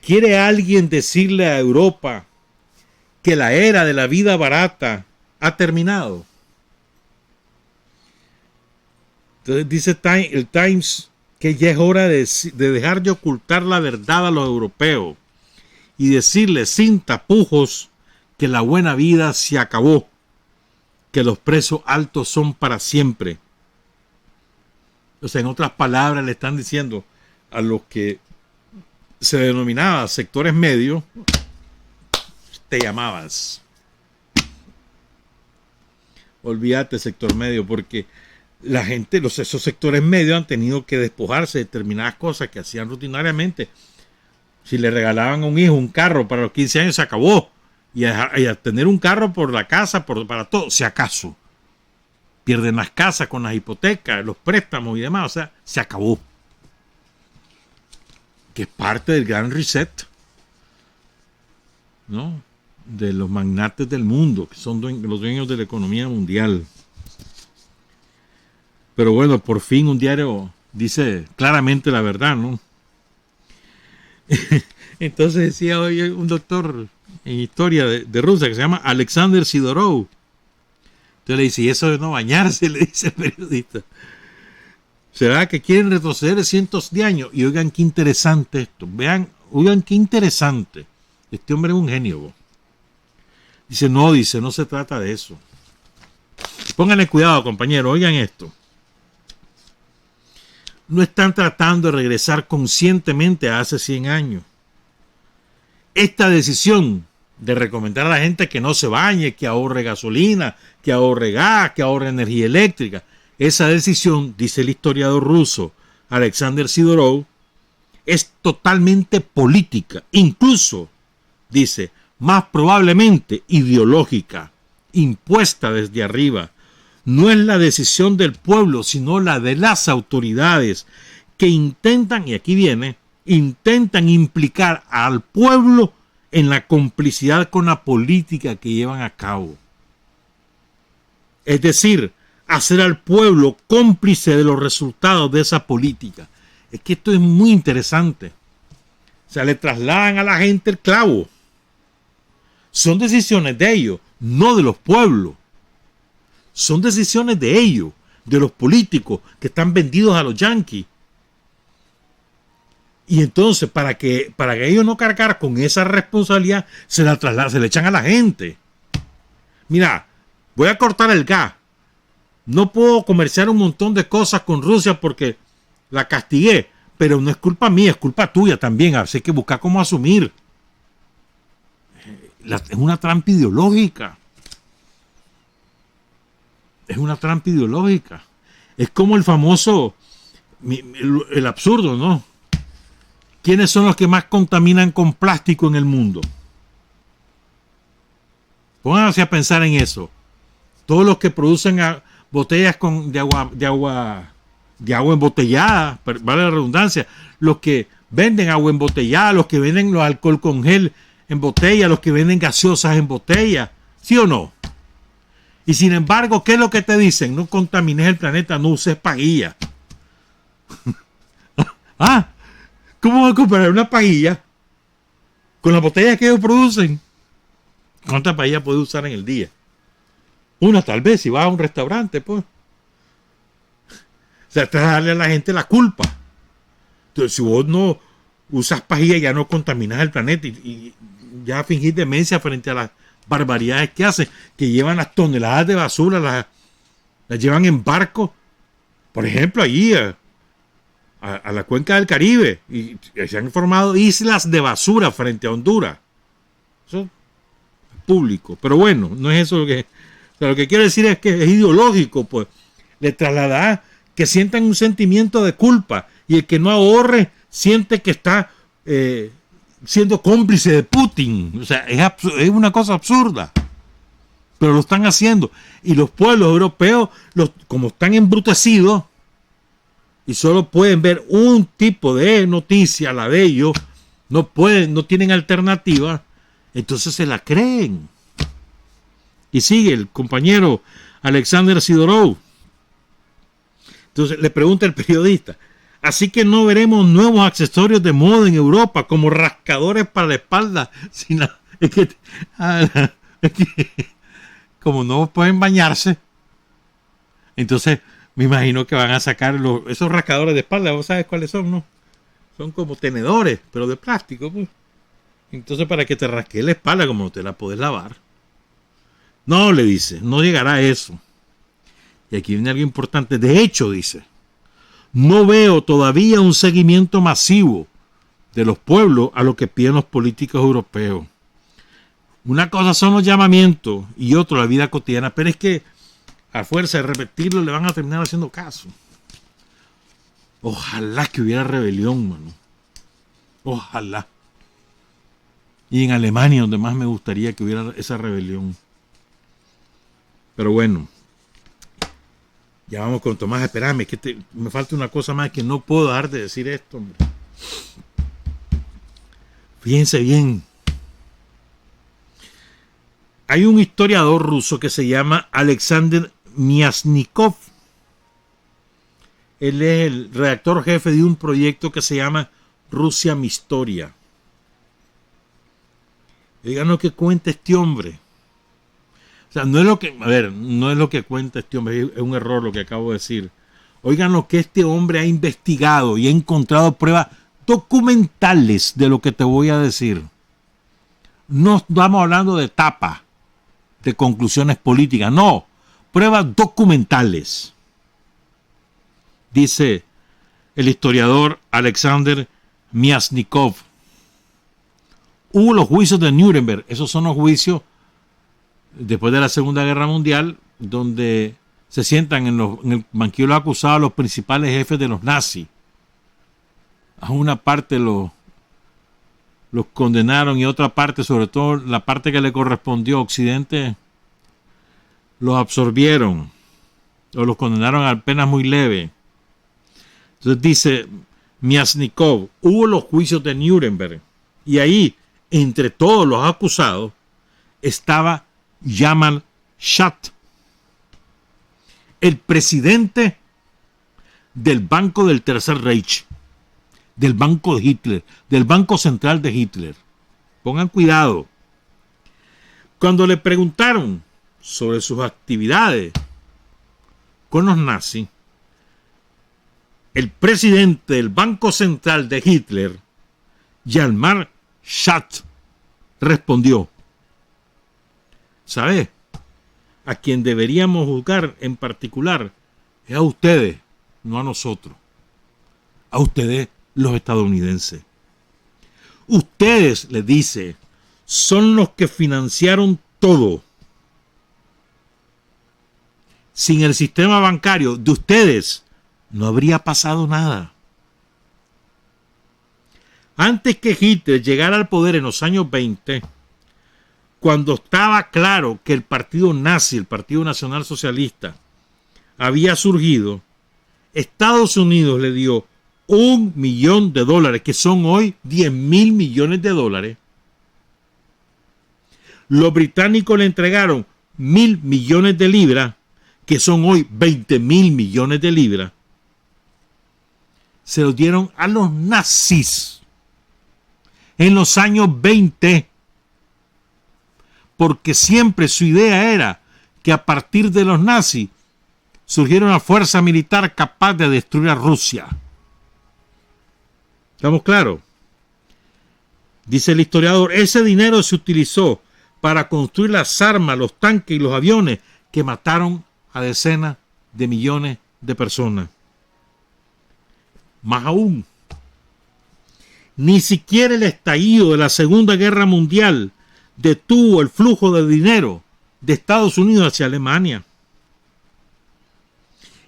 ¿Quiere alguien decirle a Europa que la era de la vida barata ha terminado? Entonces dice el Times que ya es hora de dejar de ocultar la verdad a los europeos y decirles sin tapujos que la buena vida se acabó, que los precios altos son para siempre. O sea, en otras palabras, le están diciendo a los que se denominaba sectores medios, te llamabas. Olvídate sector medio, porque la gente, esos sectores medios han tenido que despojarse de determinadas cosas que hacían rutinariamente. Si le regalaban a un hijo un carro para los 15 años, se acabó. Y a tener un carro por la casa, para todo, si acaso. Pierden las casas con las hipotecas, los préstamos y demás. O sea, se acabó. Que es parte del gran reset, ¿no? De los magnates del mundo, que son los dueños de la economía mundial. Pero bueno, por fin un diario dice claramente la verdad, ¿no? Entonces decía hoy un doctor en historia de Rusia que se llama Alexander Sidorov. Entonces le dice, ¿y eso de no bañarse? Le dice el periodista. ¿Será que quieren retroceder cientos de años? Y oigan qué interesante esto. Oigan qué interesante. Este hombre es un genio, ¿no? Dice, no se trata de eso. Pónganle cuidado, compañero, oigan esto. No están tratando de regresar conscientemente a hace 100 años. Esta decisión de recomendar a la gente que no se bañe, que ahorre gasolina, que ahorre gas, que ahorre energía eléctrica, esa decisión, dice el historiador ruso Alexander Sidorov, es totalmente política, incluso, dice, más probablemente ideológica, impuesta desde arriba. No es la decisión del pueblo, sino la de las autoridades que intentan, y aquí viene, intentan implicar al pueblo en la complicidad con la política que llevan a cabo. Es decir, hacer al pueblo cómplice de los resultados de esa política. Es que esto es muy interesante. O sea, le trasladan a la gente el clavo. Son decisiones de ellos, no de los pueblos. Son decisiones de ellos, de los políticos que están vendidos a los yanquis. Y entonces, para que ellos no cargar con esa responsabilidad, se la trasladan, se le echan a la gente. Mira, voy a cortar el gas. No puedo comerciar un montón de cosas con Rusia porque la castigué. Pero no es culpa mía, es culpa tuya también. Así que buscar cómo asumir. Es una trampa ideológica. Es una trampa ideológica. Es como el famoso, el absurdo, ¿no? ¿Quiénes son los que más contaminan con plástico en el mundo? Pónganse a pensar en eso. Todos los que producen botellas de agua embotellada, vale la redundancia, los que venden agua embotellada, los que venden los alcohol con gel en botella, los que venden gaseosas en botella, ¿sí o no? Y sin embargo, ¿qué es lo que te dicen? No contamines el planeta, no uses pajilla. ¿Cómo vas a comparar una pajilla con las botellas que ellos producen? ¿Cuántas pajillas puedes usar en el día? Una tal vez, si vas a un restaurante, pues. O sea, te vas a darle a la gente la culpa. Entonces, si vos no usas pajilla, ya no contaminas el planeta y ya fingís demencia frente a las barbaridades que hacen, que llevan las toneladas de basura, las llevan en barco, por ejemplo, allí a la cuenca del Caribe, y se han formado islas de basura frente a Honduras. Eso es público. Pero bueno, no es eso lo que... O sea, lo que quiero decir es que es ideológico, pues. Le traslada que sientan un sentimiento de culpa, y el que no ahorre siente que está siendo cómplice de Putin. O sea, es una cosa absurda. Pero lo están haciendo. Y los pueblos europeos, como están embrutecidos, y solo pueden ver un tipo de noticia, la de ellos, no tienen alternativa, entonces se la creen. Y sigue el compañero Alexander Sidorov. Entonces le pregunta el periodista, así que no veremos nuevos accesorios de moda en Europa, como rascadores para la espalda. Es que como no pueden bañarse, entonces Me imagino que van a sacar esos rascadores de espalda. ¿Vos sabes cuáles son, no? Son como tenedores, pero de plástico, pues. Entonces, para que te rasque la espalda, como te la podés lavar. No, le dice, no llegará a eso. Y aquí viene algo importante. De hecho, dice, no veo todavía un seguimiento masivo de los pueblos a lo que piden los políticos europeos. Una cosa son los llamamientos y otra la vida cotidiana, pero es que a fuerza de repetirlo le van a terminar haciendo caso. Ojalá que hubiera rebelión, mano. Ojalá. Y en Alemania, donde más me gustaría que hubiera esa rebelión. Pero bueno, ya vamos con Tomás. Espérame, que me falta una cosa más que no puedo dejar de decir esto, hombre. Fíjense bien. Hay un historiador ruso que se llama Alexander Myasnikov. Él es el redactor jefe de un proyecto que se llama Rusia mi historia. Digan lo que cuenta este hombre. O sea, no es lo que cuenta este hombre, es un error lo que acabo de decir. Oigan lo que este hombre ha investigado y ha encontrado pruebas documentales de lo que te voy a decir. No estamos hablando de tapa, de conclusiones políticas, no, pruebas documentales. Dice el historiador Alexander Myasnikov. Hubo los juicios de Nuremberg, esos son los juicios después de la Segunda Guerra Mundial, donde se sientan en el banquillo de los acusados los principales jefes de los nazis. A una parte los condenaron y otra parte, sobre todo la parte que le correspondió a Occidente, los absorbieron o los condenaron a penas muy leves. Entonces dice Myasnikov, hubo los juicios de Nuremberg y ahí, entre todos los acusados, estaba Yamal Shat, el presidente del Banco del Tercer Reich, del Banco de Hitler, del Banco Central de Hitler. Pongan cuidado. Cuando le preguntaron sobre sus actividades con los nazis, el presidente del Banco Central de Hitler, Yamal Shat, respondió: ¿sabes? A quien deberíamos juzgar en particular es a ustedes, no a nosotros. A ustedes, los estadounidenses. Ustedes, les dice, son los que financiaron todo. Sin el sistema bancario de ustedes no habría pasado nada. Antes que Hitler llegara al poder en los años 20, cuando estaba claro que el partido nazi, el Partido Nacional Socialista, había surgido, Estados Unidos le dio $1 millón, que son hoy 10.000 millones de dólares. Los británicos le entregaron 1.000 millones de libras, que son hoy 20.000 millones de libras. Se los dieron a los nazis en los años 20, porque siempre su idea era que a partir de los nazis surgiera una fuerza militar capaz de destruir a Rusia. ¿Estamos claros? Dice el historiador, ese dinero se utilizó para construir las armas, los tanques y los aviones que mataron a decenas de millones de personas. Más aún, ni siquiera el estallido de la Segunda Guerra Mundial detuvo el flujo de dinero de Estados Unidos hacia Alemania.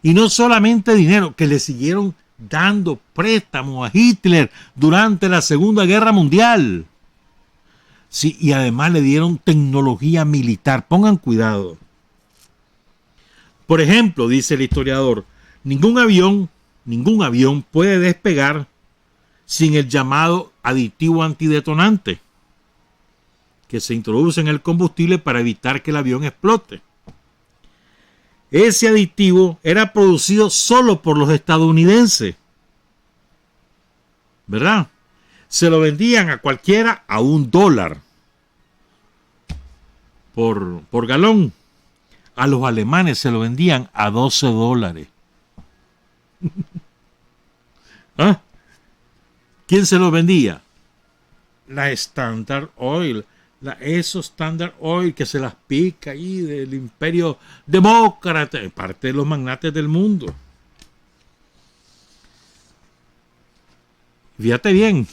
Y no solamente dinero, que le siguieron dando préstamos a Hitler durante la Segunda Guerra Mundial. Sí, y además le dieron tecnología militar. Pongan cuidado. Por ejemplo, dice el historiador, ningún avión puede despegar sin el llamado aditivo antidetonante, que se introduce en el combustible para evitar que el avión explote. Ese aditivo era producido solo por los estadounidenses, ¿verdad? Se lo vendían a cualquiera a $1 por galón. A los alemanes se lo vendían a $12. ¿Ah? ¿Quién se lo vendía? La Standard Oil, la ESO Standard Oil, que se las pica ahí del imperio demócrata, parte de los magnates del mundo. Fíjate bien,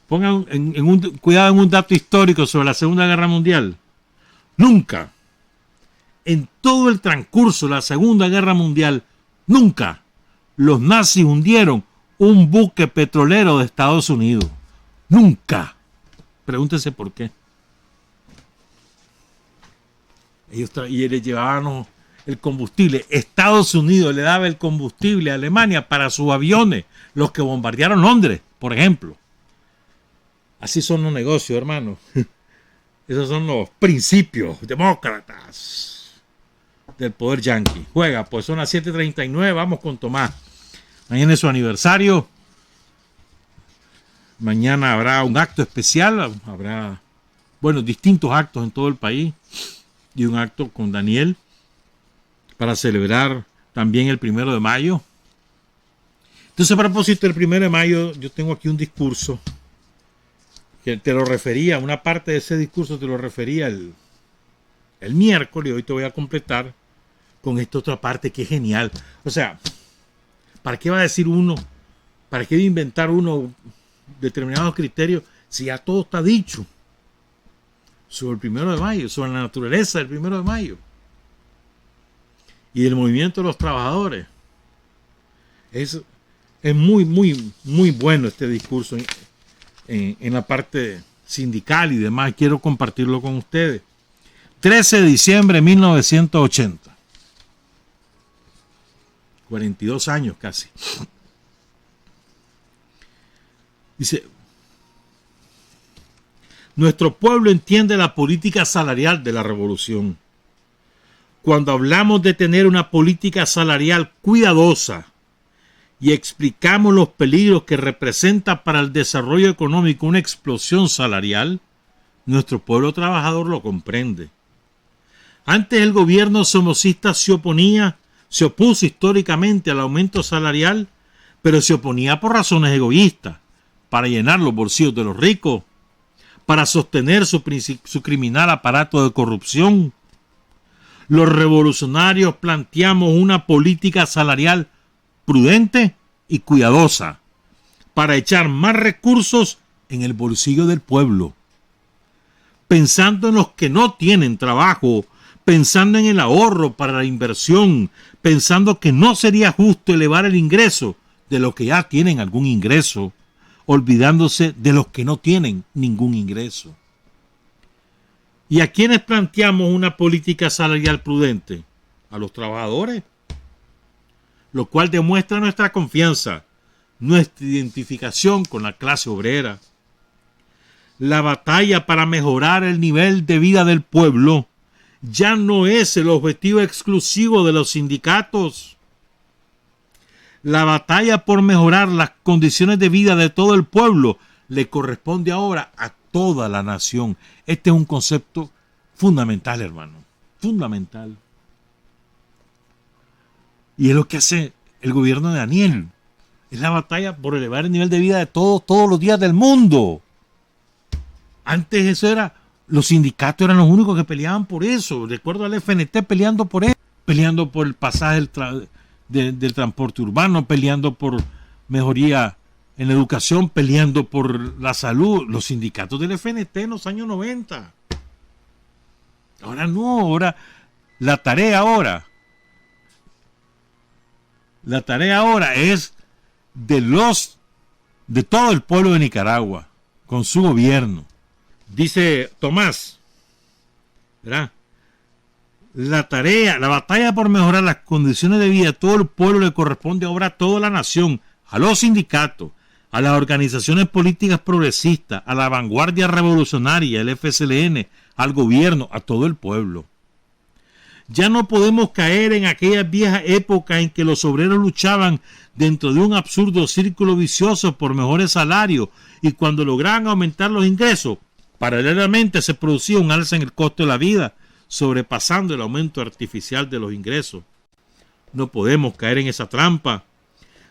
pongan cuidado en un dato histórico sobre la Segunda Guerra Mundial. Nunca, en todo el transcurso de la Segunda Guerra Mundial, nunca los nazis hundieron un buque petrolero de Estados Unidos. Nunca. Pregúntense por qué. Ellos les llevaban el combustible. Estados Unidos le daba el combustible a Alemania para sus aviones, los que bombardearon Londres, por ejemplo. Así son los negocios, hermano. Esos son los principios demócratas del poder yanqui. Juega, pues son las 7:39. Vamos con Tomás. Mañana es su aniversario. Mañana habrá un acto especial. Habrá, distintos actos en todo el país. Y un acto con Daniel para celebrar también el 1 de mayo. Entonces, a propósito del 1 de mayo, yo tengo aquí un discurso que te lo refería, una parte de ese discurso te lo refería el miércoles, y hoy te voy a completar con esta otra parte que es genial. O sea, ¿para qué va a decir uno? ¿Para qué va a inventar uno determinados criterios si ya todo está dicho sobre el 1 de mayo, sobre la naturaleza del 1 de mayo y el movimiento de los trabajadores? Es muy, muy, muy bueno este discurso en la parte sindical y demás. Quiero compartirlo con ustedes. 13 de diciembre de 1980. 42 años casi. Dice: nuestro pueblo entiende la política salarial de la revolución. Cuando hablamos de tener una política salarial cuidadosa y explicamos los peligros que representa para el desarrollo económico una explosión salarial, nuestro pueblo trabajador lo comprende. Antes el gobierno somocista se opuso históricamente al aumento salarial, pero se oponía por razones egoístas, para llenar los bolsillos de los ricos, para sostener su criminal aparato de corrupción. Los revolucionarios planteamos una política salarial prudente y cuidadosa para echar más recursos en el bolsillo del pueblo, pensando en los que no tienen trabajo, pensando en el ahorro para la inversión, pensando que no sería justo elevar el ingreso de los que ya tienen algún ingreso, olvidándose de los que no tienen ningún ingreso. ¿Y a quiénes planteamos una política salarial prudente? A los trabajadores, lo cual demuestra nuestra confianza, nuestra identificación con la clase obrera. La batalla para mejorar el nivel de vida del pueblo ya no es el objetivo exclusivo de los sindicatos. La batalla por mejorar las condiciones de vida de todo el pueblo le corresponde ahora a toda la nación. Este es un concepto fundamental, hermano. Fundamental. Y es lo que hace el gobierno de Daniel. Es la batalla por elevar el nivel de vida de todos los días del mundo. Antes eso era, los sindicatos eran los únicos que peleaban por eso. Recuerdo al FNT peleando por eso, peleando por el pasaje del transporte urbano, peleando por mejoría en la educación, peleando por la salud. Los sindicatos del FNT en los años 90. Ahora no, ahora la tarea es de todo el pueblo de Nicaragua, con su gobierno. Dice Tomás, ¿verdad? La batalla por mejorar las condiciones de vida de todo el pueblo le corresponde ahora a toda la nación, a los sindicatos, a las organizaciones políticas progresistas, a la vanguardia revolucionaria, el FSLN, al gobierno, a todo el pueblo. Ya no podemos caer en aquellas viejas épocas en que los obreros luchaban dentro de un absurdo círculo vicioso por mejores salarios y cuando lograban aumentar los ingresos, paralelamente se producía un alza en el costo de la vida, sobrepasando el aumento artificial de los ingresos. No podemos caer en esa trampa.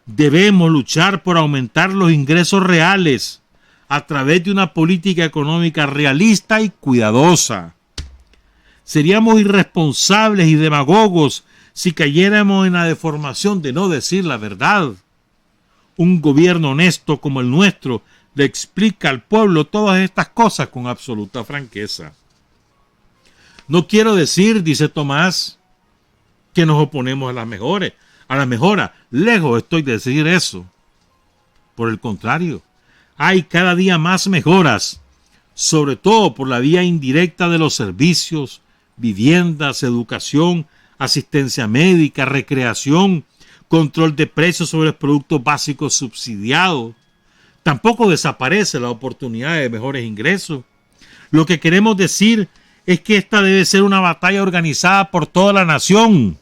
Debemos luchar por aumentar los ingresos reales a través de una política económica realista y cuidadosa. Seríamos irresponsables y demagogos si cayéramos en la deformación de no decir la verdad. Un gobierno honesto como el nuestro le explica al pueblo todas estas cosas con absoluta franqueza. No quiero decir, dice Tomás, que nos oponemos a la mejora. Lejos estoy de decir eso. Por el contrario, hay cada día más mejoras, sobre todo por la vía indirecta de los servicios, viviendas, educación, asistencia médica, recreación, control de precios sobre los productos básicos subsidiados. Tampoco desaparece la oportunidad de mejores ingresos. Lo que queremos decir es que esta debe ser una batalla organizada por toda la nación,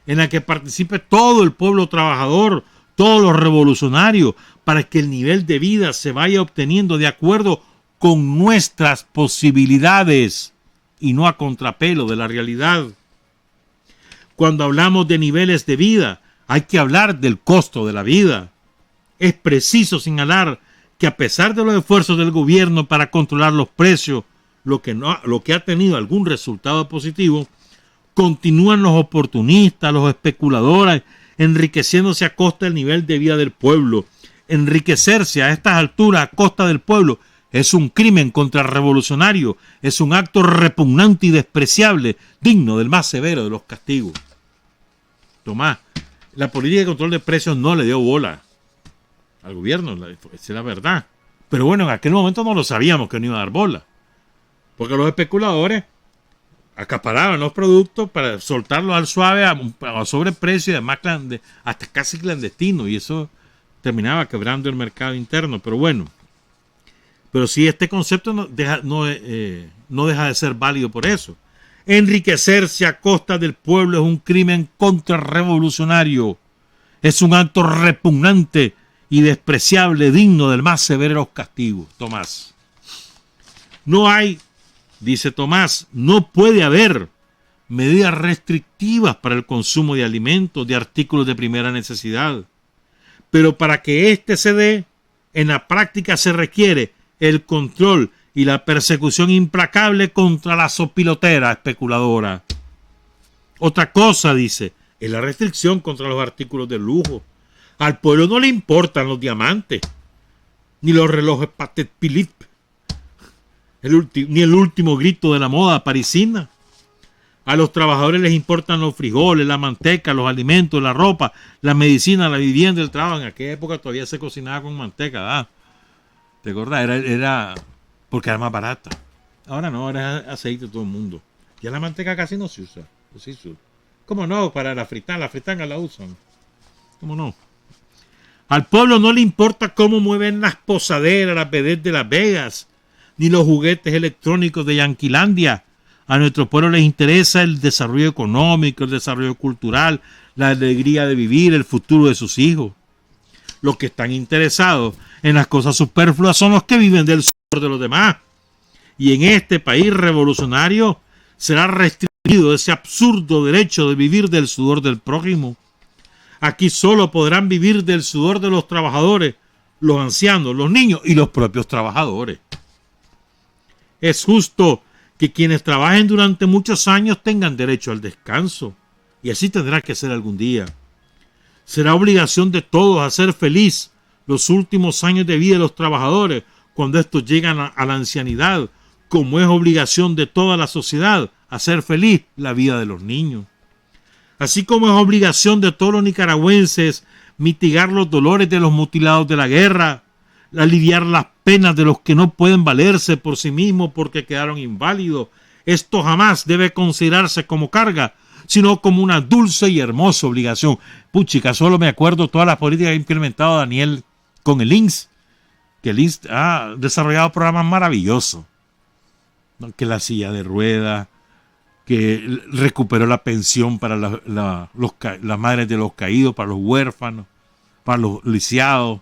en la que participe todo el pueblo trabajador, todos los revolucionarios, para que el nivel de vida se vaya obteniendo de acuerdo con nuestras posibilidades y no a contrapelo de la realidad. Cuando hablamos de niveles de vida, hay que hablar del costo de la vida. Es preciso señalar que a pesar de los esfuerzos del gobierno para controlar los precios, lo que ha tenido algún resultado positivo, continúan los oportunistas, los especuladores, enriqueciéndose a costa del nivel de vida del pueblo. Enriquecerse a estas alturas a costa del pueblo es un crimen contra el revolucionario, es un acto repugnante y despreciable, digno del más severo de los castigos. Tomás, la política de control de precios no le dio bola al gobierno, esa es la verdad. Pero bueno, en aquel momento no lo sabíamos que no iba a dar bola, porque los especuladores acaparaban los productos para soltarlos al suave a sobreprecio y además hasta casi clandestino, y eso terminaba quebrando el mercado interno. Pero bueno, pero sí, este concepto no deja de ser válido por eso. Enriquecerse a costa del pueblo es un crimen contrarrevolucionario, es un acto repugnante y despreciable, digno del más severo castigo. Tomás, no hay, dice Tomás, no puede haber medidas restrictivas para el consumo de alimentos, de artículos de primera necesidad. Pero para que éste se dé, en la práctica se requiere el control y la persecución implacable contra la sopilotera especuladora. Otra cosa, dice, es la restricción contra los artículos de lujo. Al pueblo no le importan los diamantes, ni los relojes Patek Philippe, ni el último grito de la moda parisina. A los trabajadores les importan los frijoles, la manteca, los alimentos, la ropa, la medicina, la vivienda, el trabajo. En aquella época todavía se cocinaba con manteca, ¿verdad? ¿Te acordás? Era porque era más barata. Ahora no, ahora es aceite todo el mundo. Ya la manteca casi no se usa. ¿Cómo no? Para la fritanga la usan. ¿Cómo no? Al pueblo no le importa cómo mueven las posaderas, las vedettes de Las Vegas, ni los juguetes electrónicos de Yanquilandia. A nuestro pueblo les interesa el desarrollo económico, el desarrollo cultural, la alegría de vivir, el futuro de sus hijos. Los que están interesados en las cosas superfluas son los que viven del sudor de los demás. Y en este país revolucionario será restringido ese absurdo derecho de vivir del sudor del prójimo. Aquí solo podrán vivir del sudor de los trabajadores, los ancianos, los niños y los propios trabajadores. Es justo que quienes trabajen durante muchos años tengan derecho al descanso, y así tendrá que ser algún día. Será obligación de todos hacer feliz los últimos años de vida de los trabajadores cuando estos llegan a la ancianidad, como es obligación de toda la sociedad hacer feliz la vida de los niños. Así como es obligación de todos los nicaragüenses mitigar los dolores de los mutilados de la guerra, aliviar las penas de los que no pueden valerse por sí mismos porque quedaron inválidos. Esto jamás debe considerarse como carga, sino como una dulce y hermosa obligación. Puchica, solo me acuerdo todas las políticas que ha implementado Daniel con el INSS, que el INSS ha desarrollado programas maravillosos, ¿no? Que la silla de ruedas, que recuperó la pensión para las madres de los caídos, para los huérfanos, para los lisiados.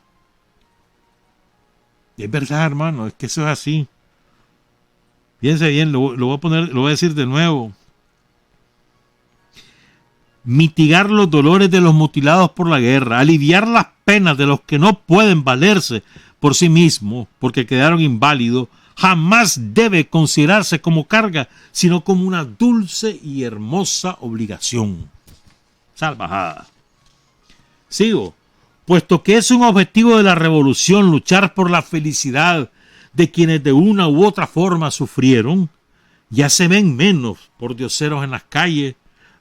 Es verdad, hermano, es que eso es así. Fíjense bien, lo voy a decir de nuevo. mitigar los dolores de los mutilados por la guerra, aliviar las penas de los que no pueden valerse por sí mismos porque quedaron inválidos, jamás debe considerarse como carga, sino como una dulce y hermosa obligación. Salvajada. Sigo. Puesto que es un objetivo de la revolución luchar por la felicidad de quienes de una u otra forma sufrieron, ya se ven menos pordioseros en las calles,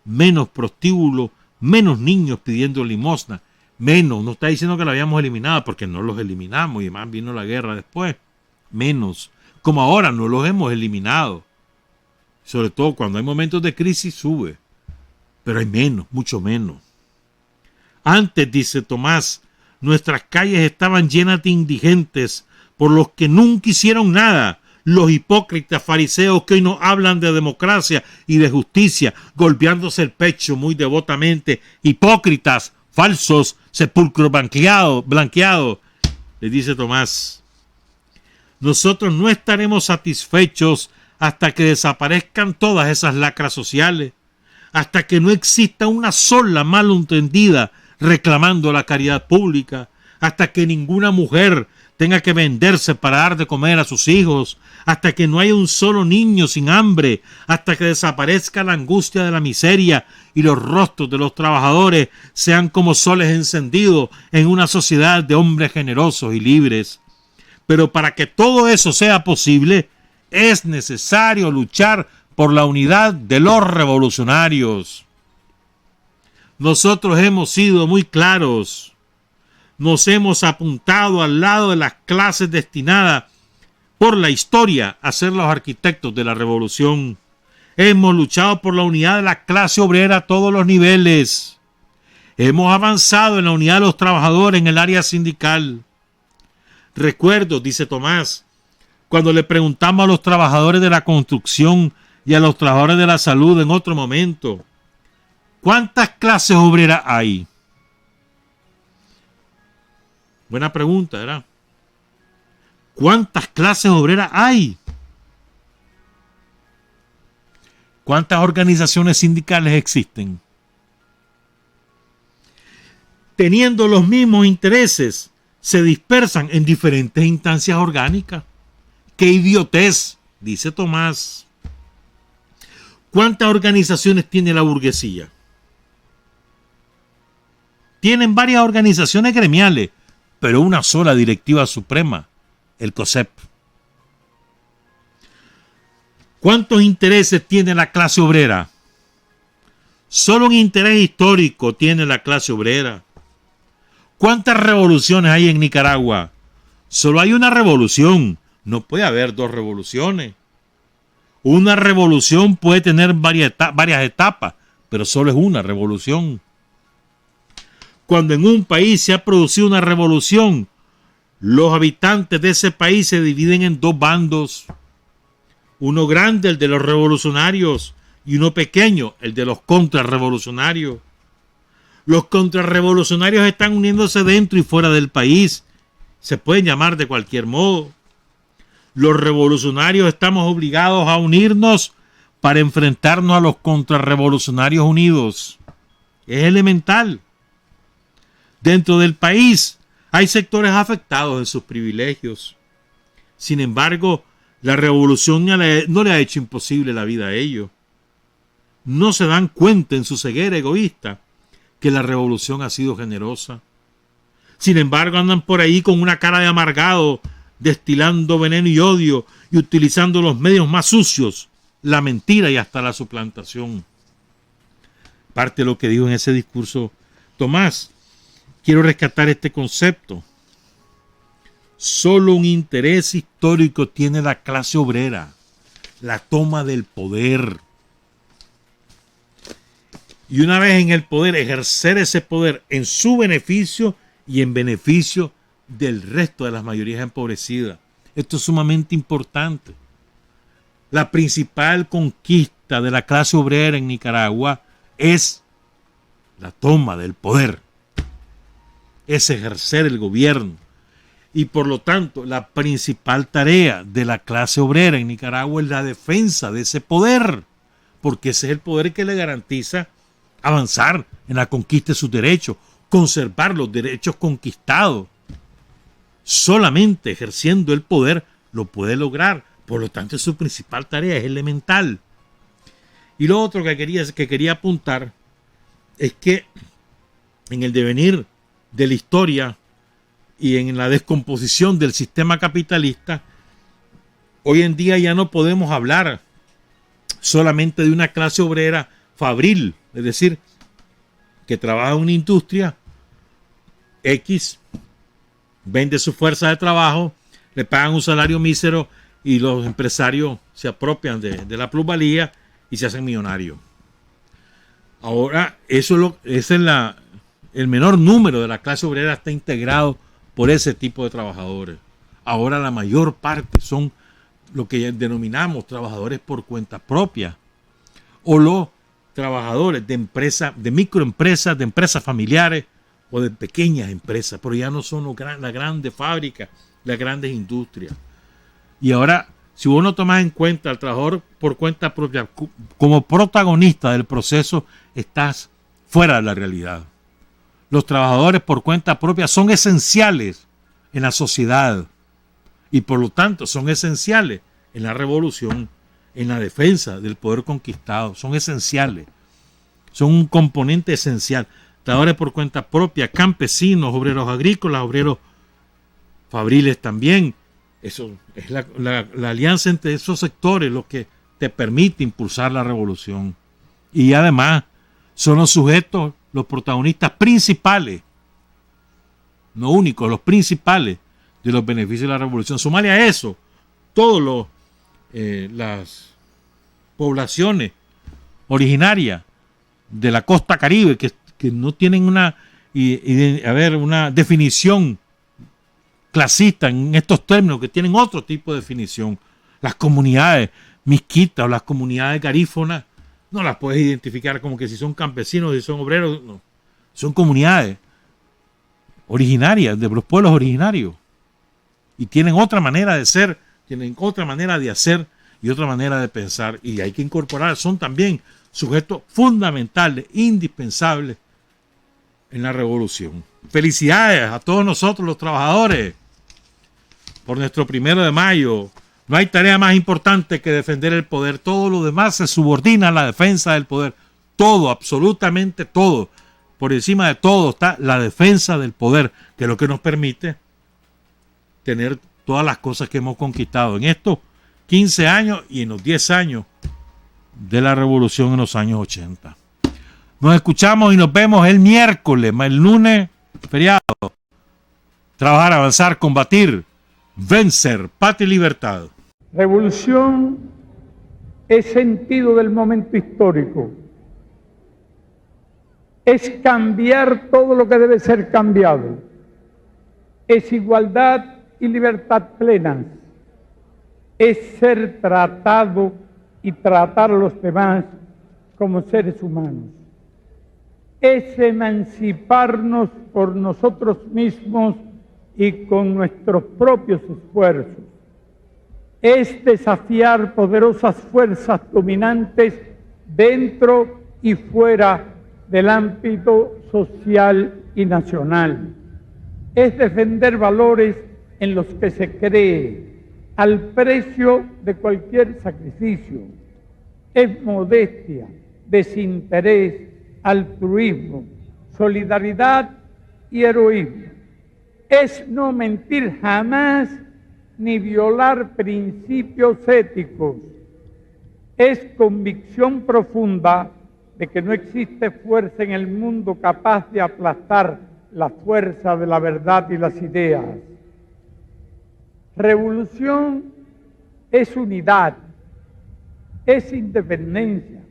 menos prostíbulos, menos niños pidiendo limosna, menos, no está diciendo que lo habíamos eliminado, porque no los eliminamos y además vino la guerra después, menos, como ahora no los hemos eliminado, sobre todo cuando hay momentos de crisis sube, pero hay menos, mucho menos. Antes, dice Tomás, nuestras calles estaban llenas de indigentes por los que nunca hicieron nada, los hipócritas fariseos que hoy nos hablan de democracia y de justicia, golpeándose el pecho muy devotamente, hipócritas, falsos, sepulcros blanqueados, le dice Tomás. Nosotros no estaremos satisfechos hasta que desaparezcan todas esas lacras sociales, hasta que no exista una sola malentendida reclamando la caridad pública, hasta que ninguna mujer tenga que venderse para dar de comer a sus hijos, hasta que no haya un solo niño sin hambre, hasta que desaparezca la angustia de la miseria y los rostros de los trabajadores sean como soles encendidos en una sociedad de hombres generosos y libres. Pero para que todo eso sea posible, es necesario luchar por la unidad de los revolucionarios. Nosotros hemos sido muy claros. Nos hemos apuntado al lado de las clases destinadas por la historia a ser los arquitectos de la revolución. Hemos luchado por la unidad de la clase obrera a todos los niveles. Hemos avanzado en la unidad de los trabajadores en el área sindical. Recuerdo, dice Tomás, cuando le preguntamos a los trabajadores de la construcción y a los trabajadores de la salud en otro momento, ¿cuántas clases obreras hay? Buena pregunta, ¿verdad? ¿Cuántas clases obreras hay? ¿Cuántas organizaciones sindicales existen? Teniendo los mismos intereses, se dispersan en diferentes instancias orgánicas. ¡Qué idiotez!, dice Tomás. ¿Cuántas organizaciones tiene la burguesía? Tienen varias organizaciones gremiales, pero una sola directiva suprema, el COSEP. ¿Cuántos intereses tiene la clase obrera? Solo un interés histórico tiene la clase obrera. ¿Cuántas revoluciones hay en Nicaragua? Solo hay una revolución, no puede haber dos revoluciones. Una revolución puede tener varias etapas, pero solo es una revolución. Cuando en un país se ha producido una revolución, los habitantes de ese país se dividen en dos bandos. Uno grande, el de los revolucionarios, y uno pequeño, el de los contrarrevolucionarios. Los contrarrevolucionarios están uniéndose dentro y fuera del país. Se pueden llamar de cualquier modo. Los revolucionarios estamos obligados a unirnos para enfrentarnos a los contrarrevolucionarios unidos. Es elemental. Dentro del país hay sectores afectados en sus privilegios. Sin embargo, la revolución no le ha hecho imposible la vida a ellos. No se dan cuenta en su ceguera egoísta que la revolución ha sido generosa. Sin embargo, andan por ahí con una cara de amargado, destilando veneno y odio y utilizando los medios más sucios, la mentira y hasta la suplantación. Parte de lo que dijo en ese discurso Tomás, quiero rescatar este concepto. Solo un interés histórico tiene la clase obrera, la toma del poder. Y una vez en el poder, ejercer ese poder en su beneficio y en beneficio del resto de las mayorías empobrecidas. Esto es sumamente importante. La principal conquista de la clase obrera en Nicaragua es la toma del poder. Es ejercer el gobierno. Y por lo tanto, la principal tarea de la clase obrera en Nicaragua es la defensa de ese poder. Porque ese es el poder que le garantiza avanzar en la conquista de sus derechos, conservar los derechos conquistados. Solamente ejerciendo el poder lo puede lograr. Por lo tanto, su principal tarea es elemental. Y lo otro que quería apuntar es que en el devenir de la historia y en la descomposición del sistema capitalista, hoy en día ya no podemos hablar solamente de una clase obrera fabril, es decir, que trabaja en una industria X, vende su fuerza de trabajo, le pagan un salario mísero y los empresarios se apropian de la plusvalía y se hacen millonarios. Ahora, el menor número de la clase obrera está integrado por ese tipo de trabajadores. Ahora la mayor parte son lo que denominamos trabajadores por cuenta propia, o los trabajadores de empresas, de microempresas, de empresas familiares o de pequeñas empresas, pero ya no son las grandes fábricas, las grandes industrias. Y ahora, si uno toma en cuenta al trabajador por cuenta propia como protagonista del proceso, estás fuera de la realidad. Los trabajadores por cuenta propia son esenciales en la sociedad y por lo tanto son esenciales en la revolución, en la defensa del poder conquistado. Son esenciales, son un componente esencial. Trabajadores por cuenta propia, campesinos, obreros agrícolas, obreros fabriles también. Eso es la alianza entre esos sectores lo que te permite impulsar la revolución. Y además son los sujetos, los protagonistas principales, no únicos, los principales de los beneficios de la revolución. Sumarle a eso todas las poblaciones originarias de la costa caribe que no tienen una definición clasista en estos términos, que tienen otro tipo de definición. Las comunidades misquitas o las comunidades garífonas no las puedes identificar como que si son campesinos, si son obreros, no. Son comunidades originarias, de los pueblos originarios. Y tienen otra manera de ser, tienen otra manera de hacer y otra manera de pensar. Y hay que incorporar, son también sujetos fundamentales, indispensables en la revolución. Felicidades a todos nosotros los trabajadores por nuestro 1 de mayo. No hay tarea más importante que defender el poder. Todo lo demás se subordina a la defensa del poder. Todo, absolutamente todo. Por encima de todo está la defensa del poder, que es lo que nos permite tener todas las cosas que hemos conquistado en estos 15 años y en los 10 años de la revolución en los años 80. Nos escuchamos y nos vemos el miércoles, el lunes, feriado. Trabajar, avanzar, combatir, vencer, patria y libertad. Revolución es sentido del momento histórico. Es cambiar todo lo que debe ser cambiado. Es igualdad y libertad plenas. Es ser tratado y tratar a los demás como seres humanos. Es emanciparnos por nosotros mismos y con nuestros propios esfuerzos. Es desafiar poderosas fuerzas dominantes dentro y fuera del ámbito social y nacional. Es defender valores en los que se cree al precio de cualquier sacrificio. Es modestia, desinterés, altruismo, solidaridad y heroísmo. Es no mentir jamás ni violar principios éticos. Es convicción profunda de que no existe fuerza en el mundo capaz de aplastar la fuerza de la verdad y las ideas. Revolución es unidad, es independencia,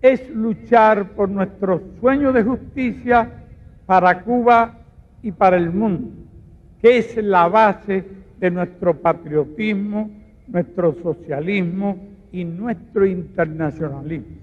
es luchar por nuestro sueño de justicia para Cuba y para el mundo, que es la base de nuestro patriotismo, nuestro socialismo y nuestro internacionalismo.